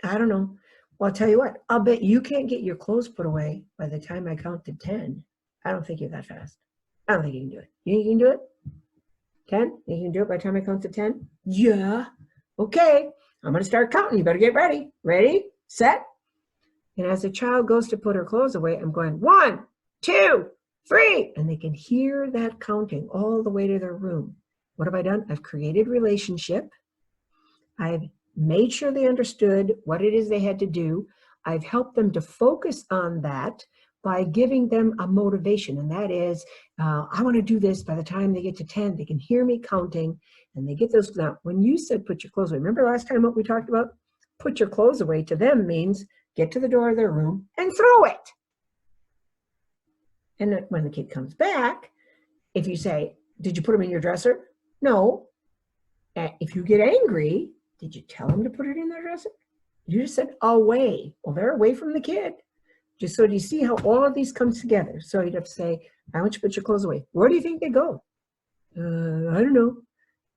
Speaker 2: I don't know. Well, I'll tell you what, I'll bet you can't get your clothes put away by the time I count to 10. I don't think you're that fast. I don't think you can do it. You think you can do it? 10? You can do it by the time I count to 10? Yeah. Okay. I'm going to start counting. You better get ready. Ready, set. And as the child goes to put her clothes away, I'm going 1, 2, 3. And they can hear that counting all the way to their room. What have I done? I've created relationship. I've made sure they understood what it is they had to do. I've helped them to focus on that by giving them a motivation. And that is, I want to do this by the time they get to 10. They can hear me counting and they get those. Now, when you said put your clothes away, remember last time what we talked about? Put your clothes away to them means get to the door of their room and throw it. And then when the kid comes back, if you say, did you put them in your dresser? No. If you get angry, did you tell them to put it in their dresser? You just said away. Well, they're away from the kid. Just so do you see how all of these comes together? So you'd have to say, I want you to put your clothes away. Where do you think they go? I don't know.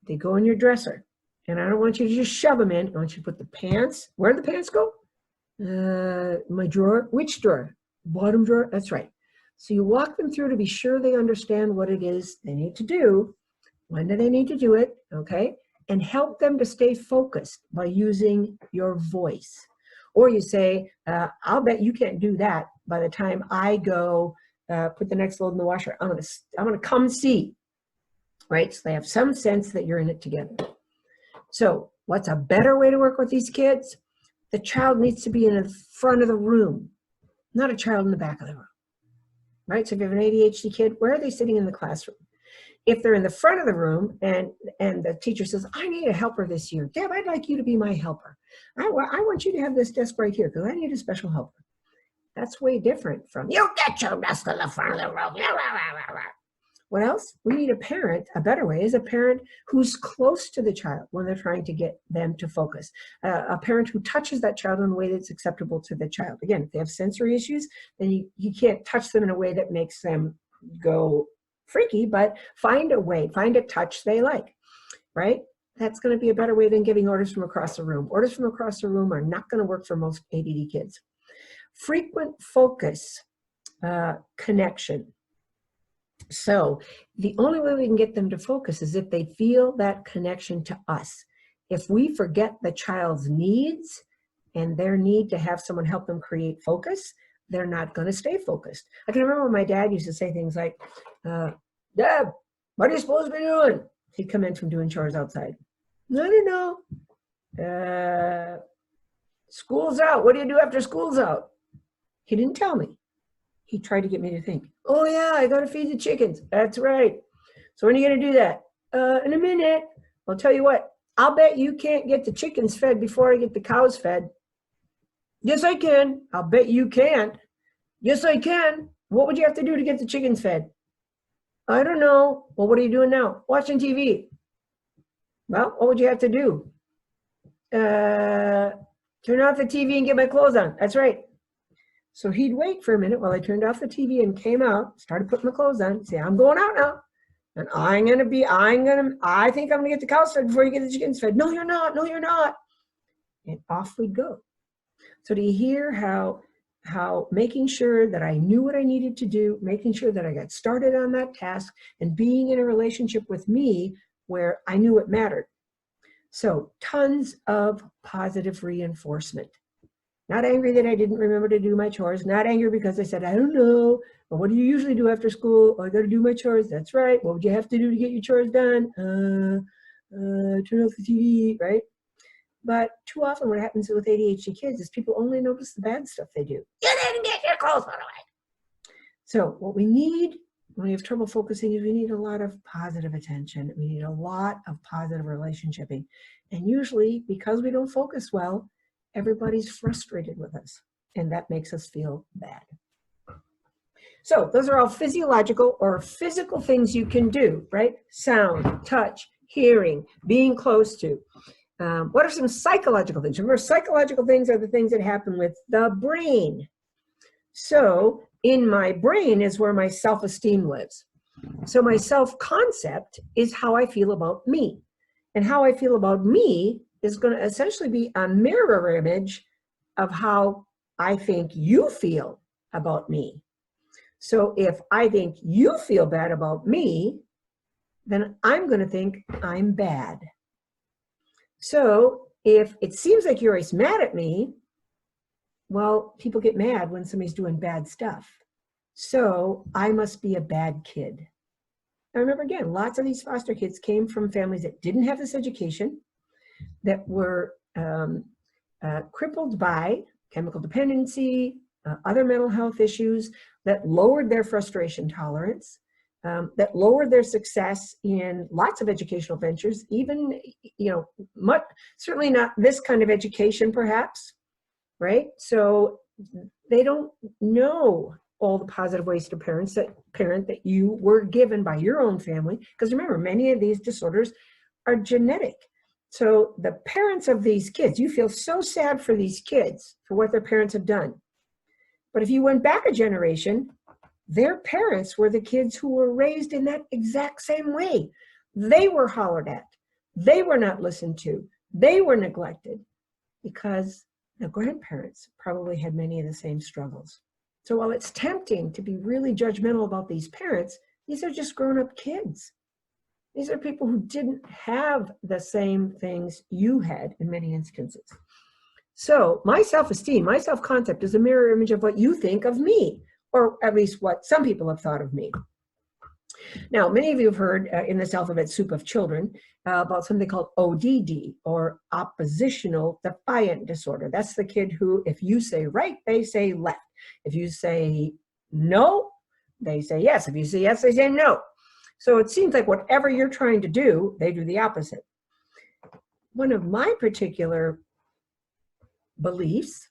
Speaker 2: They go in your dresser. And I don't want you to just shove them in. I want you to put the pants. Where do the pants go? My drawer. Which drawer? Bottom drawer? That's right. So you walk them through to be sure they understand what it is they need to do. When do they need to do it? Okay. And help them to stay focused by using your voice. Or you say, I'll bet you can't do that by the time I go put the next load in the washer. I'm gonna come see, right? So they have some sense that you're in it together. So what's a better way to work with these kids? The child needs to be in the front of the room, not a child in the back of the room, right? So if you have an ADHD kid, where are they sitting in the classroom? If they're in the front of the room and the teacher says, I need a helper this year. Deb, I'd like you to be my helper. I want you to have this desk right here because I need a special helper. That's way different from, you get your desk in the front of the room. What else? We need a parent. A better way is a parent who's close to the child when they're trying to get them to focus. A parent who touches that child in a way that's acceptable to the child. Again, if they have sensory issues, then you can't touch them in a way that makes them go freaky, but find a way, find a touch they like, right? That's going to be a better way than giving orders from across the room. Orders from across the room are not going to work for most ADD kids. Frequent focus, connection. So the only way we can get them to focus is if they feel that connection to us. If we forget the child's needs and their need to have someone help them create focus, they're not going to stay focused. I can remember when my dad used to say things like, Deb, what are you supposed to be doing? He'd come in from doing chores outside. I don't know. School's out. What do you do after school's out? He didn't tell me. He tried to get me to think, oh yeah, I got to feed the chickens. That's right. So when are you going to do that? In a minute. I'll tell you what, I'll bet you can't get the chickens fed before I get the cows fed. Yes, I can. I'll bet you can't. Yes, I can. What would you have to do to get the chickens fed? I don't know. Well, what are you doing now? Watching TV. Well, what would you have to do? Turn off the TV and get my clothes on. That's right. So he'd wait for a minute while I turned off the TV and came out, started putting my clothes on, say, I'm going out now. And I think I'm gonna get the cows fed before you get the chickens fed. No, you're not. No, you're not. And off we'd go. So do you hear how making sure that I knew what I needed to do, making sure that I got started on that task, and being in a relationship with me where I knew it mattered. So tons of positive reinforcement. Not angry that I didn't remember to do my chores, not angry because I said, I don't know. Well, what do you usually do after school? Oh, I got to do my chores. That's right. What would you have to do to get your chores done? Turn off the TV, right? But too often what happens with ADHD kids is people only notice the bad stuff they do. You didn't get your clothes put away. So what we need when we have trouble focusing is we need a lot of positive attention. We need a lot of positive relationshiping. And usually because we don't focus well, everybody's frustrated with us. And that makes us feel bad. So those are all physiological or physical things you can do, right? Sound, touch, hearing, being close to. What are some psychological things? Remember, psychological things are the things that happen with the brain. So in my brain is where my self-esteem lives. So my self-concept is how I feel about me. And how I feel about me is going to essentially be a mirror image of how I think you feel about me. So if I think you feel bad about me, then I'm going to think I'm bad. So if it seems like you're always mad at me, well, people get mad when somebody's doing bad stuff. So I must be a bad kid. I remember, again, lots of these foster kids came from families that didn't have this education, that were crippled by chemical dependency, other mental health issues, that lowered their frustration tolerance, that lowered their success in lots of educational ventures, even, certainly not this kind of education, perhaps, right? So they don't know all the positive ways to parent that you were given by your own family. Because remember, many of these disorders are genetic. So the parents of these kids, you feel so sad for these kids, for what their parents have done. But if you went back a generation, their parents were the kids who were raised in that exact same way. They were hollered at. They were not listened to. They were neglected because the grandparents probably had many of the same struggles. So while it's tempting to be really judgmental about these parents, these are just grown-up kids. These are people who didn't have the same things you had in many instances. So my self-esteem, my self-concept is a mirror image of what you think of me, or at least what some people have thought of me. Now, many of you have heard in this alphabet soup of children about something called ODD, or oppositional defiant disorder. That's the kid who, if you say right, they say left. If you say no, they say yes. If you say yes, they say no. So it seems like whatever you're trying to do, they do the opposite. One of my particular beliefs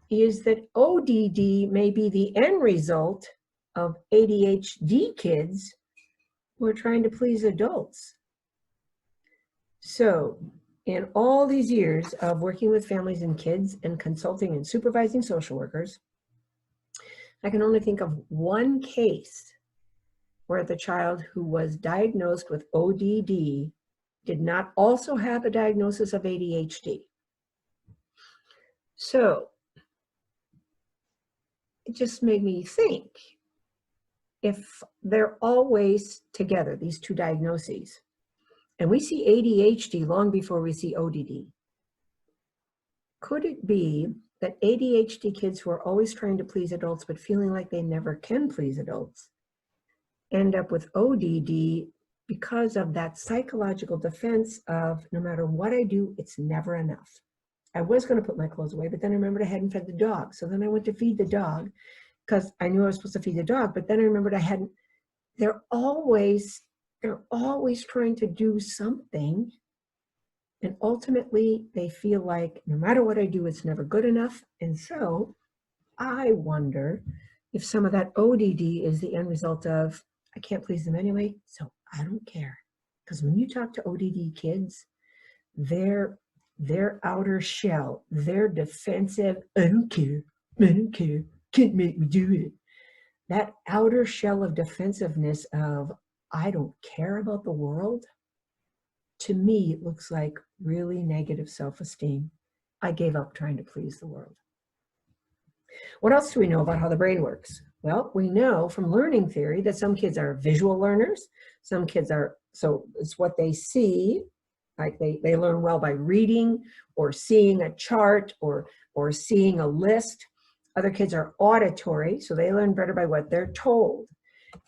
Speaker 2: is that ODD may be the end result of ADHD kids who are trying to please adults. So in all these years of working with families and kids and consulting and supervising social workers, I can only think of one case where the child who was diagnosed with ODD did not also have a diagnosis of ADHD. So it just made me think, if they're always together, these two diagnoses, and we see ADHD long before we see ODD, could it be that ADHD kids who are always trying to please adults but feeling like they never can please adults end up with ODD because of that psychological defense of, no matter what I do, it's never enough. I was going to put my clothes away, but then I remembered I hadn't fed the dog. So then I went to feed the dog because I knew I was supposed to feed the dog, but then I remembered I hadn't. They're always trying to do something. And ultimately they feel like no matter what I do, it's never good enough. And so I wonder if some of that ODD is the end result of, I can't please them anyway, so I don't care. Because when you talk to ODD kids, their outer shell, their defensive, I don't care, can't make me do it. That outer shell of defensiveness of, I don't care about the world, to me, it looks like really negative self-esteem. I gave up trying to please the world. What else do we know about how the brain works? Well, we know from learning theory that some kids are visual learners. Some kids are, so it's what they see, like they learn well by reading or seeing a chart or seeing a list. Other kids are auditory, so they learn better by what they're told.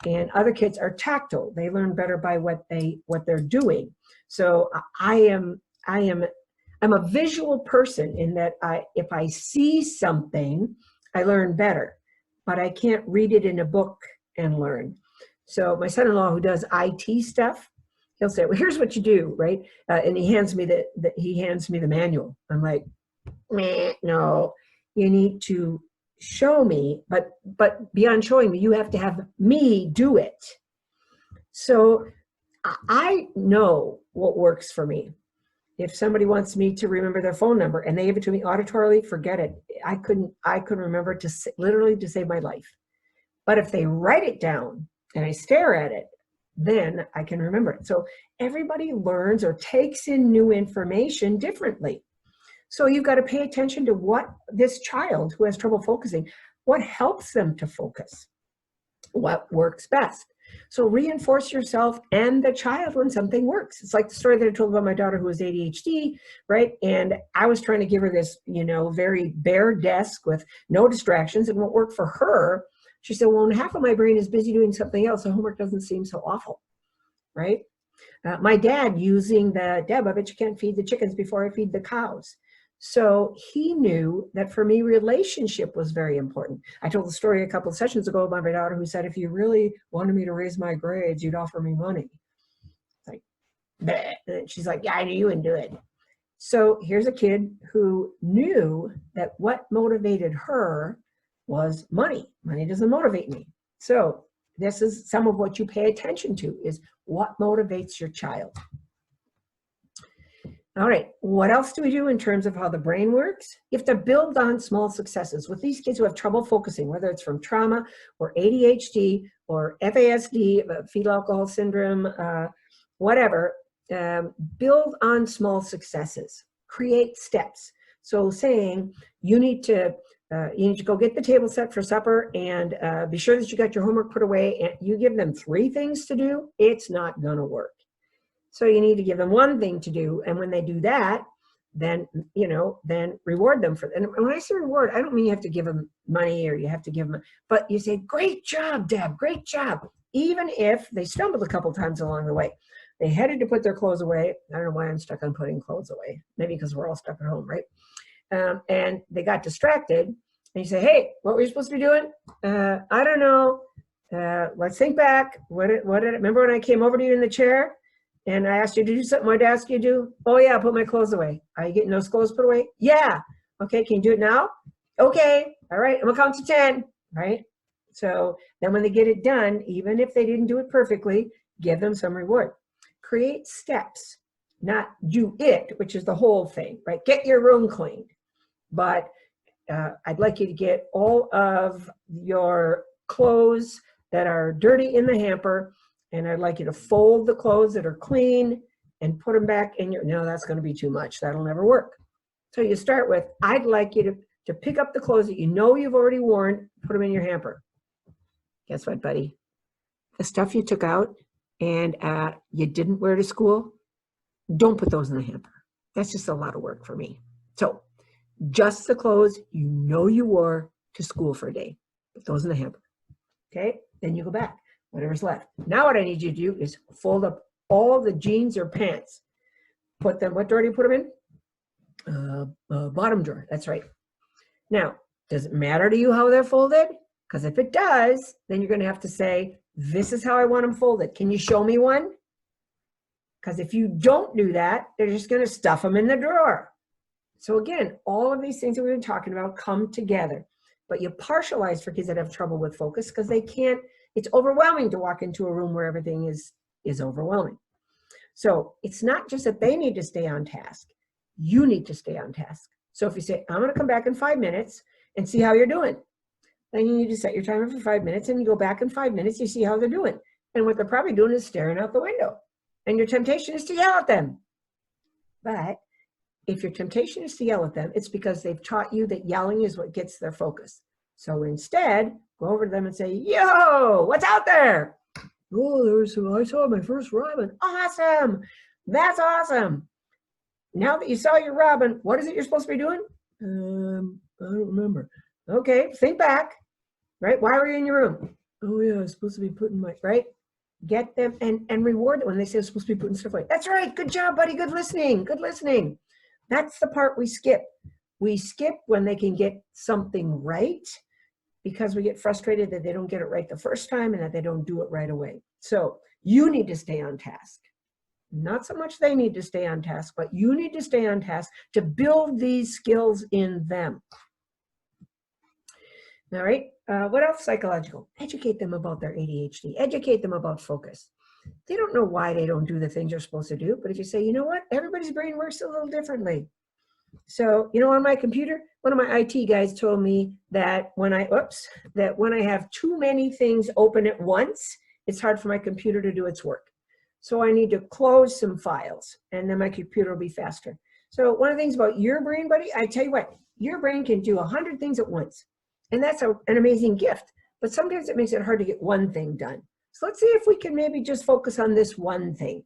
Speaker 2: And other kids are tactile. They learn better by what they're doing. So I'm a visual person in that if I see something, I learn better, but I can't read it in a book and learn. So my son-in-law, who does IT stuff, he'll say, well, here's what you do, right? And he hands me the manual. I'm like, meh, no, you need to show me, but beyond showing me, you have to have me do it. So I know what works for me. If somebody wants me to remember their phone number and they give it to me auditorily, forget it. I couldn't remember it literally to save my life. But if they write it down and I stare at it, then I can remember it. So everybody learns or takes in new information differently. So you've got to pay attention to what this child who has trouble focusing, what helps them to focus, what works best. So reinforce yourself and the child when something works. It's like the story that I told about my daughter who has ADHD, right? And I was trying to give her this, very bare desk with no distractions, and what worked for her, she said, well, when half of my brain is busy doing something else, the homework doesn't seem so awful, right? My dad using the, Deb, I bet you can't feed the chickens before I feed the cows. So he knew that for me, relationship was very important. I told the story a couple of sessions ago about my daughter who said, if you really wanted me to raise my grades, you'd offer me money. It's like, bleh. And she's like, yeah, I knew you wouldn't do it. So here's a kid who knew that what motivated her was money. Money doesn't motivate me. So this is some of what you pay attention to, is what motivates your child. All right, what else do we do in terms of how the brain works? You have to build on small successes. With these kids who have trouble focusing, whether it's from trauma or ADHD or FASD, fetal alcohol syndrome, whatever, build on small successes. Create steps. So saying you need to go get the table set for supper and be sure that you got your homework put away, and you give them 3 things to do, it's not gonna work. So you need to give them 1 thing to do, and when they do that, then reward them for it. And when I say reward, I don't mean you have to give them money or you have to give them, but you say, great job, Deb, great job. Even if they stumbled a couple times along the way. They headed to put their clothes away. I don't know why I'm stuck on putting clothes away. Maybe because we're all stuck at home, right? And they got distracted, and you say, hey, what were you supposed to be doing? I don't know. Let's think back. Remember when I came over to you in the chair and I asked you to do something I'd ask you to do? Oh yeah, put my clothes away. Are you getting those clothes put away? Yeah. Okay, can you do it now? Okay, all right, I'm gonna count to 10, right? So then when they get it done, even if they didn't do it perfectly, give them some reward. Create steps, not do it, which is the whole thing, right? Get your room cleaned. But I'd like you to get all of your clothes that are dirty in the hamper, and I'd like you to fold the clothes that are clean and put them back in your, no, that's gonna be too much. That'll never work. So you start with, I'd like you to pick up the clothes that you know you've already worn, put them in your hamper. Guess what, buddy? The stuff you took out and you didn't wear to school, don't put those in the hamper. That's just a lot of work for me. So just the clothes you know you wore to school for a day, put those in the hamper. Okay, then you go back, whatever's left. Now what I need you to do is fold up all the jeans or pants. Put them, what drawer do you put them in? Bottom drawer, that's right. Now, does it matter to you how they're folded? Because if it does, then you're gonna have to say, this is how I want them folded. Can you show me one? Because if you don't do that, they're just gonna stuff them in the drawer. So again, all of these things that we've been talking about come together, but you partialize for kids that have trouble with focus because they can't, it's overwhelming to walk into a room where everything is overwhelming. So it's not just that they need to stay on task, you need to stay on task. So if you say, I'm gonna come back in 5 minutes and see how you're doing, then you need to set your timer for 5 minutes and you go back in 5 minutes, you see how they're doing. And what they're probably doing is staring out the window. And your temptation is to yell at them. But if your temptation is to yell at them, it's because they've taught you that yelling is what gets their focus. So instead, go over to them and say, yo, what's out there? Oh, I saw my first robin. Awesome. That's awesome. Now that you saw your robin, what is it you're supposed to be doing? I don't remember. Okay, think back, right? Why were you in your room? Oh yeah, I was supposed to be putting my, right? Get them and reward them when they say I'm supposed to be putting stuff away. That's right, good job, buddy, good listening, good listening. That's the part we skip. We skip when they can get something right because we get frustrated that they don't get it right the first time and that they don't do it right away. So you need to stay on task. Not so much they need to stay on task, but you need to stay on task to build these skills in them. All right, what else psychological? Educate them about their ADHD, educate them about focus. They don't know why they don't do the things they're supposed to do, but if you say, you know what, everybody's brain works a little differently. So, you know, on my computer, one of my IT guys told me that when I have too many things open at once, it's hard for my computer to do its work. So I need to close some files and then my computer will be faster. So one of the things about your brain, buddy, I tell you what, your brain can do 100 things at once. And that's an amazing gift. But sometimes it makes it hard to get one thing done. So let's see if we can maybe just focus on this one thing.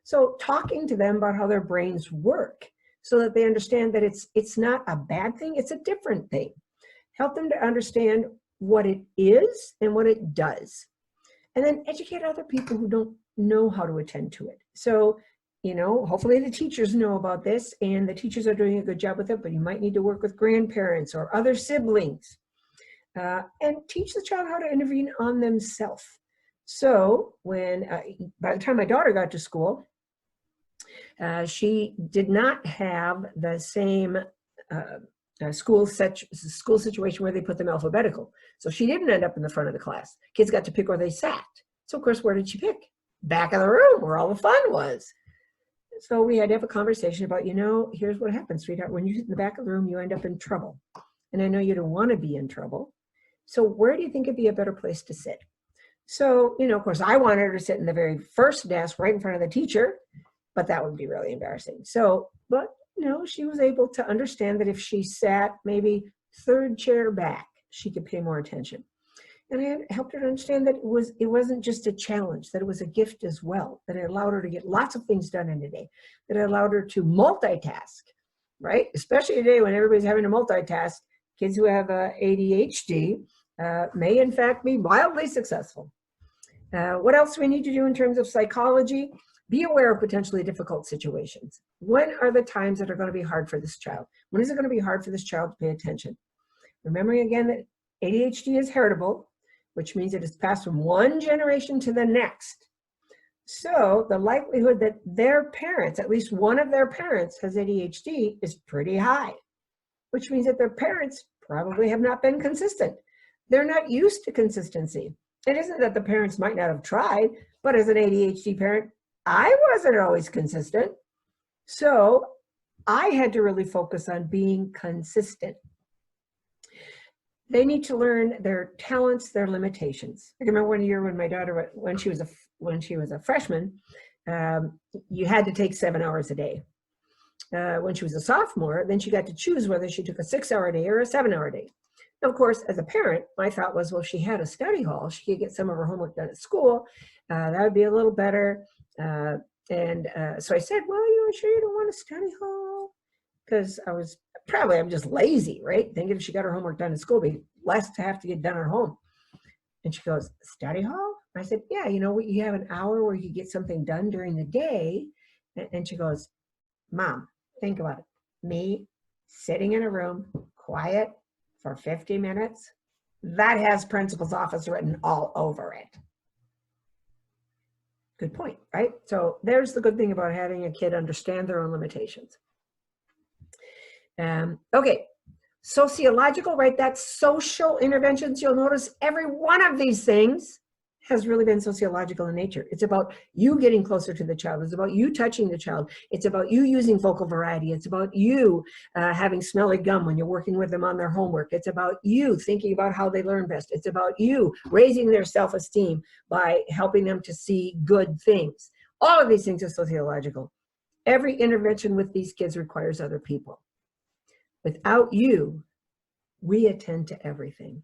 Speaker 2: So talking to them about how their brains work so that they understand that it's not a bad thing, it's a different thing. Help them to understand what it is and what it does. And then educate other people who don't know how to attend to it. So, you know, hopefully the teachers know about this and the teachers are doing a good job with it, but you might need to work with grandparents or other siblings and teach the child how to intervene on themselves. So when, by the time my daughter got to school, she did not have the same school situation where they put them alphabetical. So she didn't end up in the front of the class. Kids got to pick where they sat. So of course, where did she pick? Back of the room where all the fun was. So we had to have a conversation about, you know, here's what happens, sweetheart. When you sit in the back of the room, you end up in trouble. And I know you don't want to be in trouble. So where do you think it'd be a better place to sit? So, you know, of course, I wanted her to sit in the very first desk right in front of the teacher, but that would be really embarrassing. So, but, you know, she was able to understand that if she sat maybe third chair back, she could pay more attention. And I helped her to understand that it wasn't just a challenge, that it was a gift as well, that it allowed her to get lots of things done in a day, that it allowed her to multitask, right? Especially today when everybody's having to multitask, kids who have ADHD may in fact be wildly successful. What else do we need to do in terms of psychology? Be aware of potentially difficult situations. When are the times that are going to be hard for this child? When is it going to be hard for this child to pay attention? Remembering again that ADHD is heritable, which means it is passed from one generation to the next. So the likelihood that their parents, at least one of their parents, has ADHD is pretty high, which means that their parents probably have not been consistent. They're not used to consistency. It isn't that the parents might not have tried, but as an ADHD parent, I wasn't always consistent. So I had to really focus on being consistent. They need to learn their talents, their limitations. I remember one year when my daughter, when she was a freshman, you had to take 7 hours a day. When she was a sophomore, then she got to choose whether she took a 6-hour day or a 7-hour day. Now, of course, as a parent, my thought was, well, if she had a study hall, she could get some of her homework done at school. That would be a little better. So I said, well, you know, sure you don't want a study hall? Because I'm just lazy, right? Thinking if she got her homework done at school, it'd be less to have to get done at home. And she goes, study hall? I said, yeah, you know, you have an hour where you could get something done during the day. And she goes, Mom, think about it. Me sitting in a room, quiet for 50 minutes, that has principal's office written all over it. Good point, right? So there's the good thing about having a kid understand their own limitations. Okay, sociological, right? That's social interventions. You'll notice every one of these things has really been sociological in nature. It's about you getting closer to the child. It's about you touching the child. It's about you using vocal variety. It's about you having smelly gum when you're working with them on their homework. It's about you thinking about how they learn best. It's about you raising their self-esteem by helping them to see good things. All of these things are sociological. Every intervention with these kids requires other people. Without you, we attend to everything.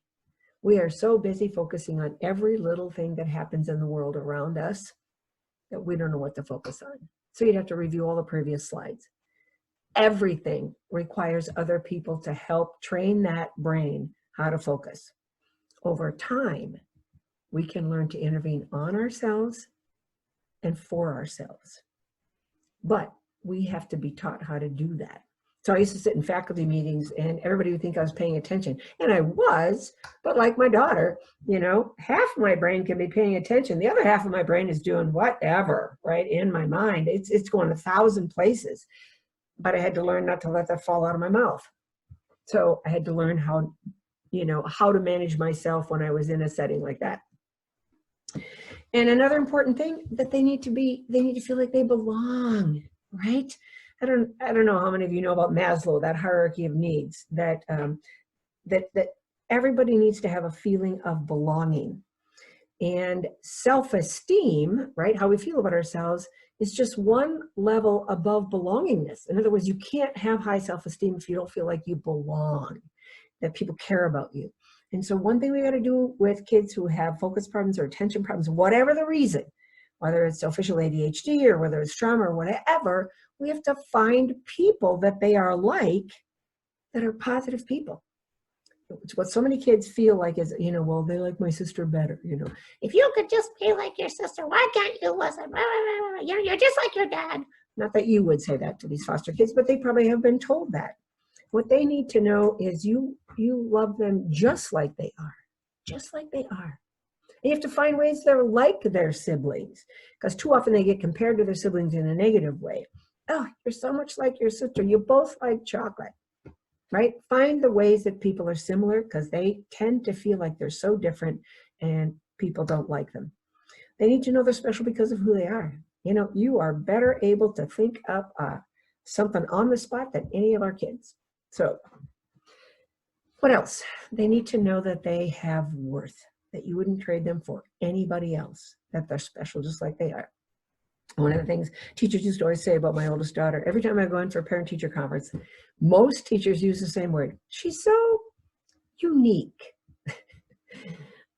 Speaker 2: We are so busy focusing on every little thing that happens in the world around us that we don't know what to focus on. So you'd have to review all the previous slides. Everything requires other people to help train that brain how to focus. Over time, we can learn to intervene on ourselves and for ourselves. But we have to be taught how to do that. So I used to sit in faculty meetings and everybody would think I was paying attention. And I was, but like my daughter, you know, half of my brain can be paying attention. The other half of my brain is doing whatever, right, in my mind. It's going 1,000 places. But I had to learn not to let that fall out of my mouth. So I had to learn how, you know, how to manage myself when I was in a setting like that. And another important thing that they need to feel like they belong, right? I don't know how many of you know about Maslow, that hierarchy of needs, that everybody needs to have a feeling of belonging. And self-esteem, right, how we feel about ourselves, is just one level above belongingness. In other words, you can't have high self-esteem if you don't feel like you belong, that people care about you. And so one thing we got to do with kids who have focus problems or attention problems, whatever the reason, whether it's official ADHD or whether it's trauma or whatever, we have to find people that they are like that are positive people. It's what so many kids feel like is, you know, well, they like my sister better, you know. If you could just be like your sister, why can't you listen? You're just like your dad. Not that you would say that to these foster kids, but they probably have been told that. What they need to know is you love them just like they are, just like they are. And you have to find ways they're like their siblings, because too often they get compared to their siblings in a negative way. Oh, you're so much like your sister. You both like chocolate. Right? Find the ways that people are similar, because they tend to feel like they're so different and people don't like them. They need to know they're special because of who they are. You know, you are better able to think up something on the spot than any of our kids. So what else? They need to know that they have worth, that you wouldn't trade them for anybody else, that they're special just like they are. One of the things teachers used to always say about my oldest daughter, every time I go in for a parent-teacher conference, most teachers use the same word. She's so unique,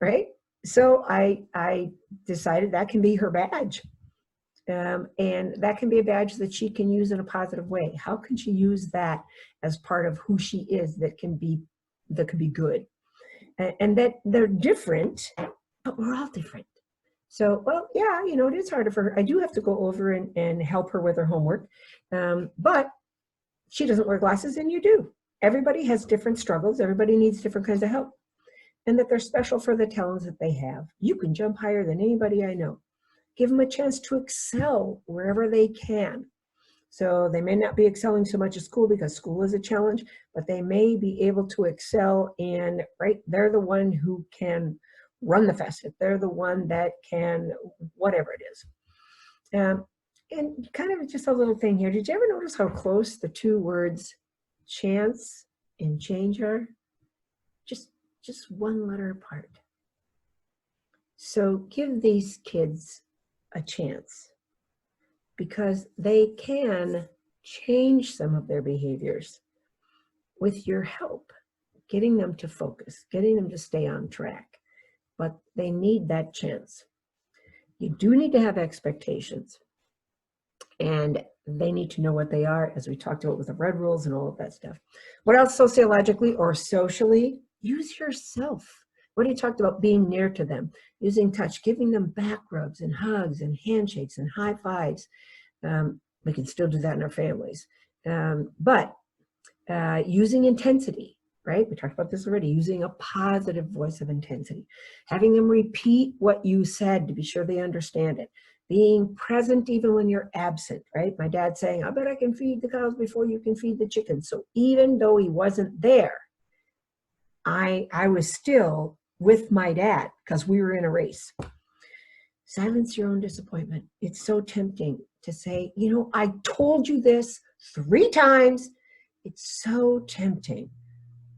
Speaker 2: right? So I decided that can be her badge. And that can be a badge that she can use in a positive way. How can she use that as part of who she is that can be good? And that they're different, but we're all different. So, well, yeah, you know, it is harder for her. I do have to go over and help her with her homework, but she doesn't wear glasses and you do. Everybody has different struggles. Everybody needs different kinds of help, and that they're special for the talents that they have. You can jump higher than anybody I know. Give them a chance to excel wherever they can. So they may not be excelling so much at school because school is a challenge, but they may be able to excel in, right, they're the one who can run the fastest. They're the one that can, whatever it is. And kind of just a little thing here. Did you ever notice how close the two words chance and change are? Just one letter apart. So give these kids a chance, because they can change some of their behaviors with your help, getting them to focus, getting them to stay on track. But they need that chance. You do need to have expectations, and they need to know what they are, as we talked about with the red rules and all of that stuff. What else sociologically or socially? Use yourself. What he talked about, being near to them, using touch, giving them back rubs and hugs and handshakes and high fives. We can still do that in our families. But using intensity. Right? We talked about this already, using a positive voice of intensity, having them repeat what you said to be sure they understand it, being present even when you're absent, right? My dad saying, I bet I can feed the cows before you can feed the chickens. So even though he wasn't there, I was still with my dad because we were in a race. Silence your own disappointment. It's so tempting to say, you know, I told you this 3 times. It's so tempting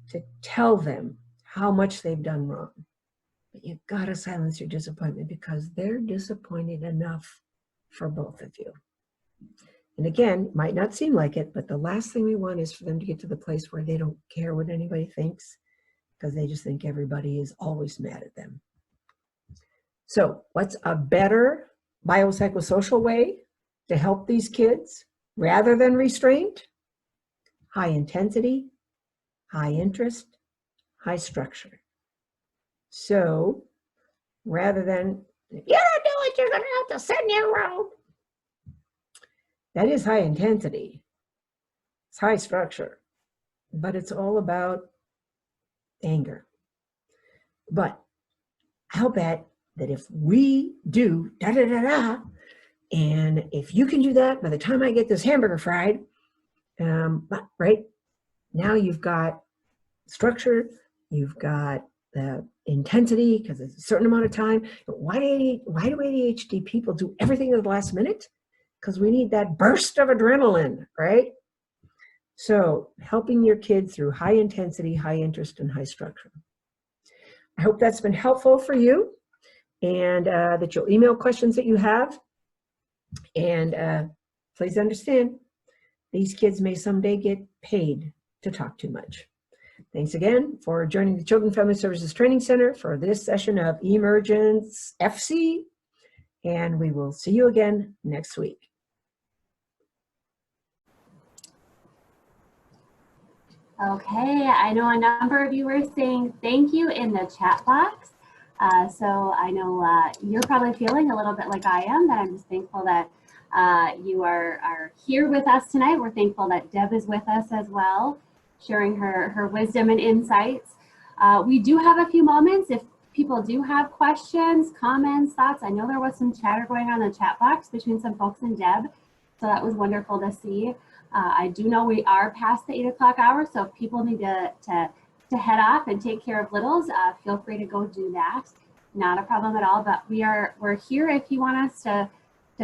Speaker 2: to tell them how much they've done wrong. But you've got to silence your disappointment, because they're disappointed enough for both of you. And again, might not seem like it, but the last thing we want is for them to get to the place where they don't care what anybody thinks, because they just think everybody is always mad at them. So what's a better biopsychosocial way to help these kids rather than restraint? High intensity, high interest, high structure. So rather than, if you don't do it, you're going to have to sit in your room. That is high intensity. It's high structure. But it's all about anger. But I'll bet that if we do da-da-da-da, and if you can do that by the time I get this hamburger fried, right? Now you've got structure, you've got the intensity, because it's a certain amount of time. Why do ADHD people do everything at the last minute? Because we need that burst of adrenaline, right? So helping your kids through high intensity, high interest, and high structure. I hope that's been helpful for you, and that you'll email questions that you have. And please understand, these kids may someday get paid to talk too much. Thanks again for joining the Children and Family Services Training Center for this session of EmergenFC, and we will see you again next week.
Speaker 1: Okay, I know a number of you were saying thank you in the chat box. So I know you're probably feeling a little bit like I am, that I'm just thankful that you are here with us tonight. We're thankful that Deb is with us as well, sharing her wisdom and insights. We do have a few moments if people do have questions, comments, thoughts. I know there was some chatter going on in the chat box between some folks and Deb, so that was wonderful to see. I do know we are past the 8 o'clock hour, so if people need to head off and take care of littles, feel free to go do that. Not a problem at all, but we're here if you want us to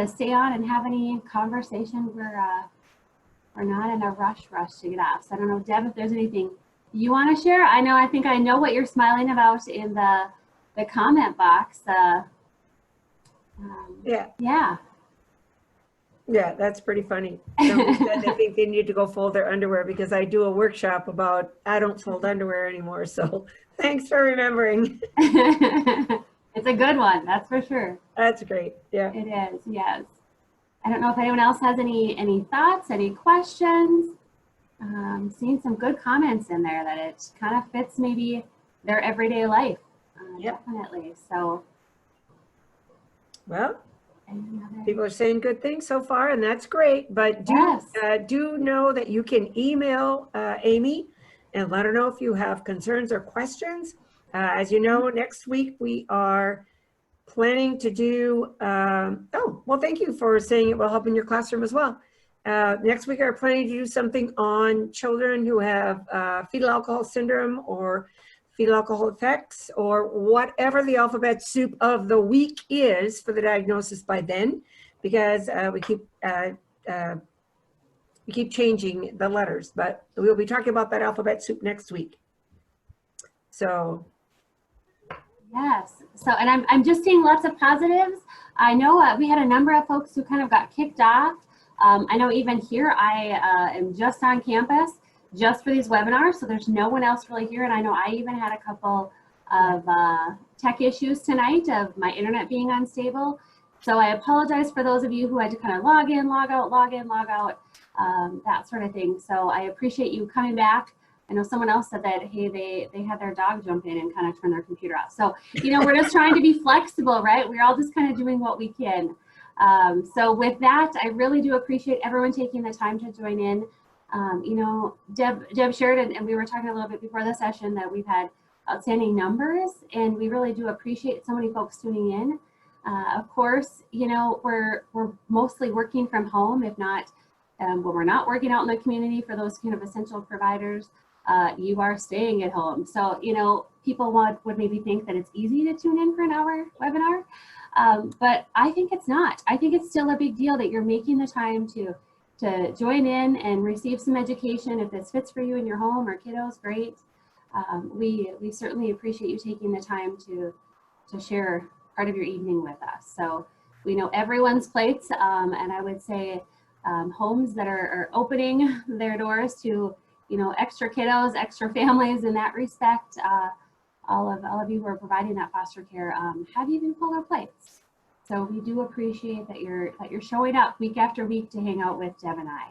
Speaker 1: stay on and have any conversation. We're not in a rush to get off. So I don't know, Deb, if there's anything you want to share. I think I know what you're smiling about in the comment box.
Speaker 2: Yeah, that's pretty funny. Somebody said they think they need to go fold their underwear because I do a workshop about I don't fold underwear anymore. So thanks for remembering.
Speaker 1: It's a good one, that's for sure.
Speaker 2: That's great. Yeah.
Speaker 1: It is, yes. I don't know if anyone else has any thoughts, any questions. Seeing some good comments in there that it kind of fits maybe their everyday life.
Speaker 2: Yep.
Speaker 1: Definitely. So.
Speaker 2: Well, people are saying good things so far, and that's great. But do know that you can email Amy and let her know if you have concerns or questions. As you know, next week we are planning to do, thank you for saying it will help in your classroom as well. Next week, we're planning to do something on children who have fetal alcohol syndrome or fetal alcohol effects or whatever the alphabet soup of the week is for the diagnosis by then, because we keep changing the letters, but we'll be talking about that alphabet soup next week. So.
Speaker 1: Yes. So, and I'm just seeing lots of positives. I know we had a number of folks who kind of got kicked off. I know even here I am just on campus just for these webinars, so there's no one else really here. And I know I even had a couple of tech issues tonight of my internet being unstable. So I apologize for those of you who had to kind of log in, log out, log in, log out, that sort of thing. So I appreciate you coming back. I know someone else said that, hey, they had their dog jump in and kind of turn their computer off. So, you know, we're just trying to be flexible, right? We're all just kind of doing what we can. So with that, I really do appreciate everyone taking the time to join in. You know, Deb shared, and we were talking a little bit before the session, that we've had outstanding numbers, and we really do appreciate so many folks tuning in. Of course, you know, we're mostly working from home, if not, when we're not working out in the community for those kind of essential providers. You are staying at home. So, you know, people would maybe think that it's easy to tune in for an hour webinar, but I think it's not. I think it's still a big deal that you're making the time to join in and receive some education. If this fits for you in your home or kiddos, great. We certainly appreciate you taking the time to share part of your evening with us. So we know everyone's plates, and I would say homes that are opening their doors to, you know, extra kiddos, extra families in that respect. All of you who are providing that foster care have even fuller plates. So we do appreciate that you're showing up week after week to hang out with Deb and I.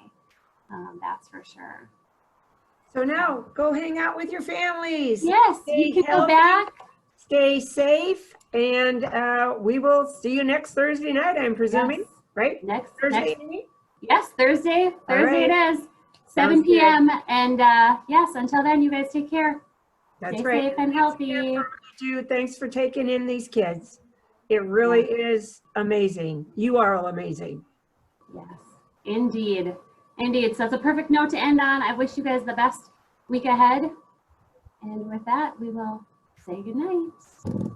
Speaker 1: That's for sure.
Speaker 2: So now go hang out with your families.
Speaker 1: Yes, you can go back.
Speaker 2: Stay safe, and we will see you next Thursday night, I'm presuming, yes. Right?
Speaker 1: Next
Speaker 2: Thursday.
Speaker 1: Yes, Thursday. Thursday
Speaker 2: right.
Speaker 1: It is. 7 p.m. And yes, until then, you guys take care.
Speaker 2: That's
Speaker 1: Stay
Speaker 2: right.
Speaker 1: safe and healthy.
Speaker 2: Thanks for taking in these kids. It really is amazing. You are all amazing.
Speaker 1: Yes, indeed. Indeed. So that's a perfect note to end on. I wish you guys the best week ahead. And with that, we will say good night.